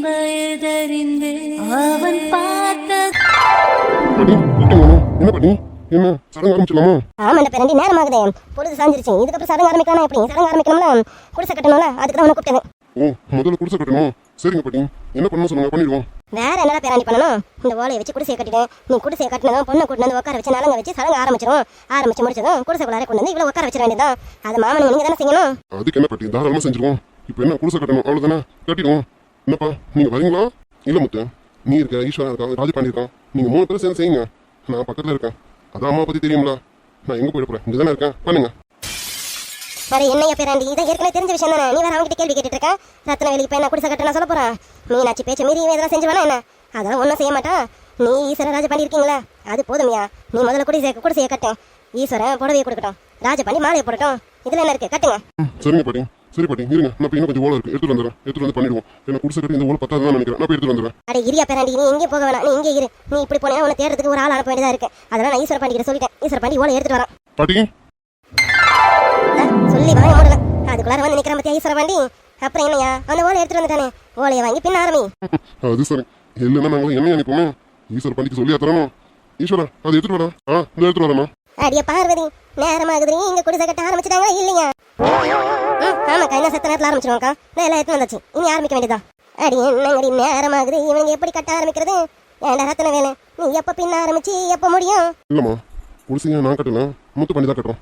வயதறிந்தேன் அவன் பார்த்த பாட்டி கூப்பிட்டீங்களா? என்ன பாட்டி என்ன சடங்கு ஆரம்பிச்சலாமா? ஆமாண்ட பேரண்டி நேரம் ஆகுதே, பொழுது சாஞ்சிருச்சு. இதுக்கப்புறம் சடங்கு ஆரம்பிக்கலாம். எப்படி சடங்கு ஆரம்பிக்கணும்ல, குடிசை கட்டணும்ல, அதுக்கு தான் உனக்கு கூப்பிட்டது. ஓ முதல்ல குடிசை கட்டணும். சரிங்க பாட்டி என்ன பண்ணணும் சொல்லுங்க பண்ணிடுவோம். வேற என்னடா பேராண்டி பண்ணணும்? இந்த ஓலையை வச்சு குடிசையை கட்டிட்டேன். நீ குடிசையை கட்டினதும் பொண்ணை கூட்டு வந்து உட்கார வச்சு நலங்க வச்சு சடங்கு ஆரம்பிச்சிடும். ஆரம்பிச்சு முடிச்சதும் குடிசைக்குள்ளார கொண்டு வந்து இவ்வளவு உட்கார வச்சிட வேண்டியதான். அது மாமன் நீங்க தானே செய்யணும். அதுக்கு என்ன பாட்டி தாராளமா செஞ்சிருவோம். இப்போ என்ன குடிசை கட்டணும் அவ்வளவுதானே, கட்டிடுவோம். என்னப்பா நீங்க வரீங்களா? இல்ல முத்து நீ இருக்க, ஈஸ்வரா இருக்கா, ராஜபாண்டி இருக்கான், நீங்க 3 பேரும் சேர்ந்து செய்யுங்க. நான் பக்கத்துல இருக்கேன். அதான் அம்மா பத்தி தெரியுங்களா, நான் எங்க போயிட போறேன், இங்க தானே இருக்கேன், பண்ணுங்க. வேற என்னையா பேராண்டி, இதான் ஏற்கனவே தெரிஞ்ச விஷயம் தானே. நீ வேற அவங்ககிட்ட கேள்வி கேட்டுட்டு இருக்க. ரத்னவேலிக்கு போய் என்ன குடிசை கட்ட சொல்ல போறேன். மீனாட்சி பேச்ச மீறி இதெல்லாம் செஞ்சுவானா என்ன? அதெல்லாம் ஒன்றும் செய்ய மாட்டான். நீ ஈஸ்வரன் ராஜபாண்டி இருக்கீங்களா, அது போதுமையா. நீ முதல்ல குடிசையை கட்டேன். ஈஸ்வரன் புடவையை கொடுக்கட்டும், ராஜபாண்டி மாலையை போடட்டும். இதுல என்ன இருக்கு, கட்டுங்க. சரிங்க பாட்டி. சரி பாட்டி இருங்க, நான் இன்னும் கொஞ்சம் ஓலை இருக்கு எடுத்துட்டு வந்துடுறேன். எடுத்துட்டு வந்து பண்ணிடுவோம். என்ன குடிசை கட்டி இந்த ஓலை பத்தாதான் நினைக்கிறேன். நான் போய் எடுத்துட்டு வந்துடுறேன். அட இரியா பேராண்டி, நீ எங்கே போக வேணாம், நீ இங்கே இரு. நீ இப்படி போனா உன்னை தேடுறதுக்கு ஒரு ஆள் அனுப்ப வேண்டியதா இருக்கு. அதெல்லாம் நான் ஈஸ்வர பாண்டிகிட்ட சொல்லிட்டேன். ஈஸ்வர பாண்டி ஓலை எடுத்துட்டு வரான். பாட்டி சொல்லி வாங்க மூடல, அதுக்குள்ளார வந்து நிக்கிற பத்தியா ஈஸ்வர பாண்டி. அப்புறம் என்னையா அந்த ஓலை எடுத்துட்டு வந்துட்டானே, ஓலையை வாங்கி பின்ன ஆரம்பி. அது சரி, இல்லைன்னா நாங்களும் என்ன அனுப்போமே. ஈஸ்வர பாண்டிக்கு சொல்லி தரணும். ஈஸ்வரா அது எடுத்துட்டு வரா. இந்த எடுத்துட்டு வரமா. அடிய பார்வதி, நேரமாகுது. இங்க குடிசை கட்ட ஆரம்பிச்சிட்டாங்களா இல்லையா? ஆமாக்கா, என்ன சத்த நேரத்தில் ஆரம்பிச்சிருவாங்கக்கா. நான் எல்லாம் எடுத்து வந்தாச்சு, இனி ஆரம்பிக்க வேண்டியதான். அடி என்னங்கடி நேரமாகுது, இவங்க எப்படி கட்ட ஆரம்பிக்கிறது? ஏன்டா ரத்தன வேலை, நீ எப்ப பின்ன ஆரம்பிச்சு எப்ப முடியும்? இல்லம்மா குடிசைங்க நான் கட்டல, முத்து பண்ணி தான் கட்டுறோம்.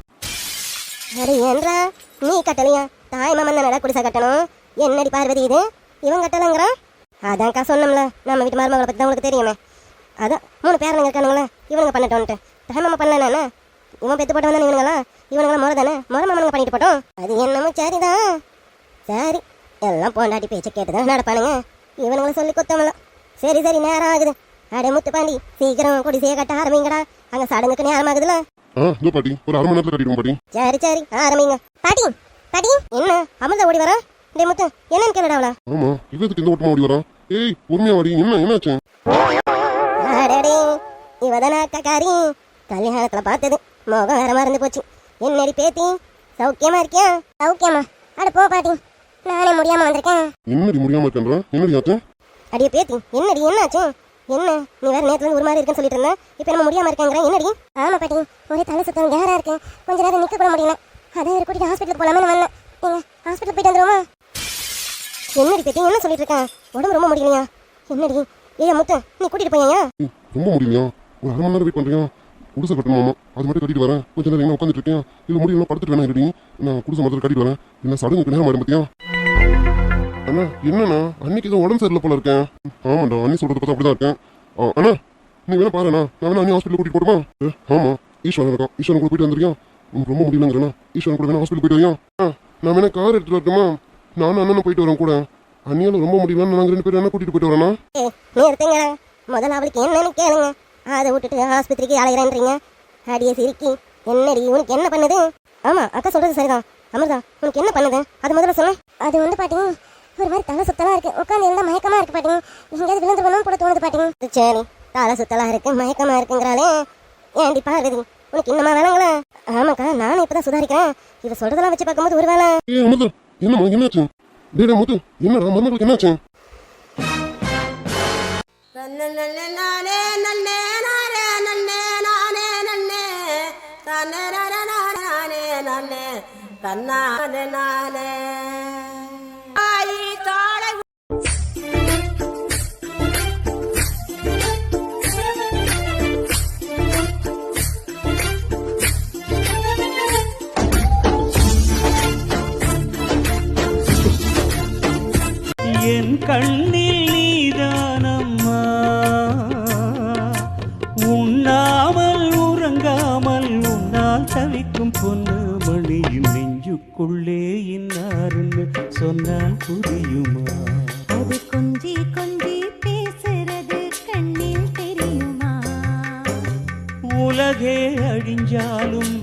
அடி என்றா நீ கட்டலையா? தாய் மாமன் தானடா குடிசை கட்டணும். என்னடி பார்வதி இது, இவன் கட்டலங்கிறான். அதான்க்கா சொன்னோம்ல, நம்ம வீட்டு மருமகளை பத்தி தான் உங்களுக்கு தெரியுமே. அதான் 3 பேரனுங்க இருக்கானுங்களே, இவனுங்க பண்ணட்டோன்ட்டு. தாய் மாமா பண்ணலன்னா இவன் பெத்து போட்டவன் தானே இவனுங்களாம் முறை தானே, முறை மாமனுங்க பண்ணிட்டு போட்டோம். அது என்னமோ சரிதான். சரி எல்லாம் போண்டாட்டி பேச்ச கேட்டுதான் நடப்பானுங்க. இவனுங்களை சொல்லி குத்தமில்ல. சரி சரி நேரம் ஆகுது. அடே முத்து பாண்டி, சீக்கிரம் குடிசையை கட்ட ஆரம்பிங்கடா. அங்க சடங்குக்கு நேரம் ஆகுதுல. இதோ பாட்டி ஒரு 1/2 மணி நேரத்துல கட்டிடுவோம் பாட்டி. சரி சரி ஆரம்பிங்க. பாட்டி பாட்டி என்ன அமிர்தா ஓடி வரா? டே முத்து என்னன்னு கேளுடா அவளா. ஆமா இவத்துக்கு இந்த ஓட்டமா ஓடி வரா. ஏய் பொறுமையா வாடி, என்னாச்சு? அடடே இவதான அக்காக்காரி, கல்யாணத்துல பார்த்தது முகம் வேற மறந்து போச்சு. என்னடி பேத்தி, சௌக்கியமா இருக்கியா? சௌக்கியமா? அட போ பாட்டி, நானே முடியாம வந்திருக்கேன். என்னடி முடியாம இருக்கேன்றா, என்னடி ஆச்சு? அடியே பேத்தி என்னடி என்னாச்சு? என்ன நீ வேற நேரத்துல இருந்து ஒரு மாதிரி இருக்குன்னு சொல்லிட்டு இருந்தேன், இப்ப நம்ம முடியாம இருக்கேங்கிற என்னடி? ஆமா பாட்டி, ஒரே தலை சுத்தம் கேரா இருக்கு, கொஞ்ச நேரம் நிக்க கூட முடியல. அதான் ஒரு கூட்டிட்டு ஹாஸ்பிட்டலுக்கு போலாமே வந்தேன். நீங்க ஹாஸ்பிட்டல் போயிட்டு வந்துருவோமா? என்னடி பேத்தி என்ன சொல்லிட்டு இருக்கேன், உடம்பு ரொம்ப முடியலையா? என்னடி ஏயா முத்து நீ கூட்டிட்டு போயா? ரொம்ப முடியலையா? ஒரு 1/2 மணி நேரம் வெயிட் பண்றியா? குடிசை கட்டணுமாமா, அது மட்டும் கட்டிட்டு வரேன். கொஞ்ச நேரம் எங்க உட்காந்துட்டு இருக்கேன், இது முடியலாம் படுத்துட்டு வேணா ரெடி. நான் குடிசை மரத்தில் கட்டிட்டு வரேன். என்ன சடங்குக்கு நேரம் ஆயிடும் பத்தியா? அண்ணா என்னண்ணா அன்னைக்கு தான் உடம்பு சரியில்லை போல இருக்கேன். ஆமாண்டா அண்ணி சொல்றது பார்த்தா அப்படிதான் இருக்கேன். அண்ணா நீ வேணா பாருண்ணா, நான் வேணா அண்ணி ஹாஸ்பிட்டல் கூட்டிட்டு போடுமா? ஆமா ஈஸ்வரன் இருக்கான், ஈஸ்வரன் கூட போயிட்டு வந்திருக்கியா? ரொம்ப முடியலங்கிறண்ணா, ஈஸ்வரன் கூட வேணா ஹாஸ்பிட்டல் போயிட்டு வரியா? நான் வேணா கார் எடுத்துட்டு வரட்டுமா? நானும் அண்ணனும் போயிட்டு வரேன் கூட. அண்ணியால ரொம்ப முடியலன்னு நாங்கள் 2 பேரும் என்ன கூட்டிட்டு போயிட்டு வரேன்னா? நிறுத்துங்க, முதல்ல அவளுக்கு என்னன்னு கேளுங்க. அதை விட்டுட்டு ஆஸ்பத்திரிக்கு அலையிறேன்றீங்க. அடியே சிரிக்கி, என்னடி உனக்கு என்ன பண்ணுது? ஆமா அக்கா சொல்றது சரிதான். அமிர்தா உனக்கு என்ன பண்ணுது, அது முதல்ல சொல்லு. அது வந்து பாட்டி ஒரு மாதிரி தலை சுத்தலா இருக்கு, உட்காந்து இருந்தா மயக்கமா இருக்கு பாட்டி. எங்கேயாவது விழுந்து போகணும் கூட தோணுது பாட்டி. சரி தலை சுத்தலா இருக்கு மயக்கமா இருக்குங்கிறாளே, ஏன்டி பார்வதி உனக்கு இன்னமா வேலைங்களா? ஆமாக்கா நானும் இப்பதான் சுதாரிக்கிறேன். இவ சொல்றதெல்லாம் வச்சு பார்க்கும்போது ஒரு வேலை. என்னம்மா என்னாச்சு? டேடா முத்து என்னடா மருமகளுக்கு என்னாச்சு? என் கண்ணில் நீதானம்மா, உண்ணாமல் உறங்காமல் உன்னால் தவிக்கும் பொண்ணு மணியின் நெஞ்சுக்குள்ளே இன்னாருன்னு சொன்னால் புரியுமா? அது கொஞ்சி கொஞ்சி பேசுறது கண்ணில் தெரியுமா? உலகே அழிஞ்சாலும்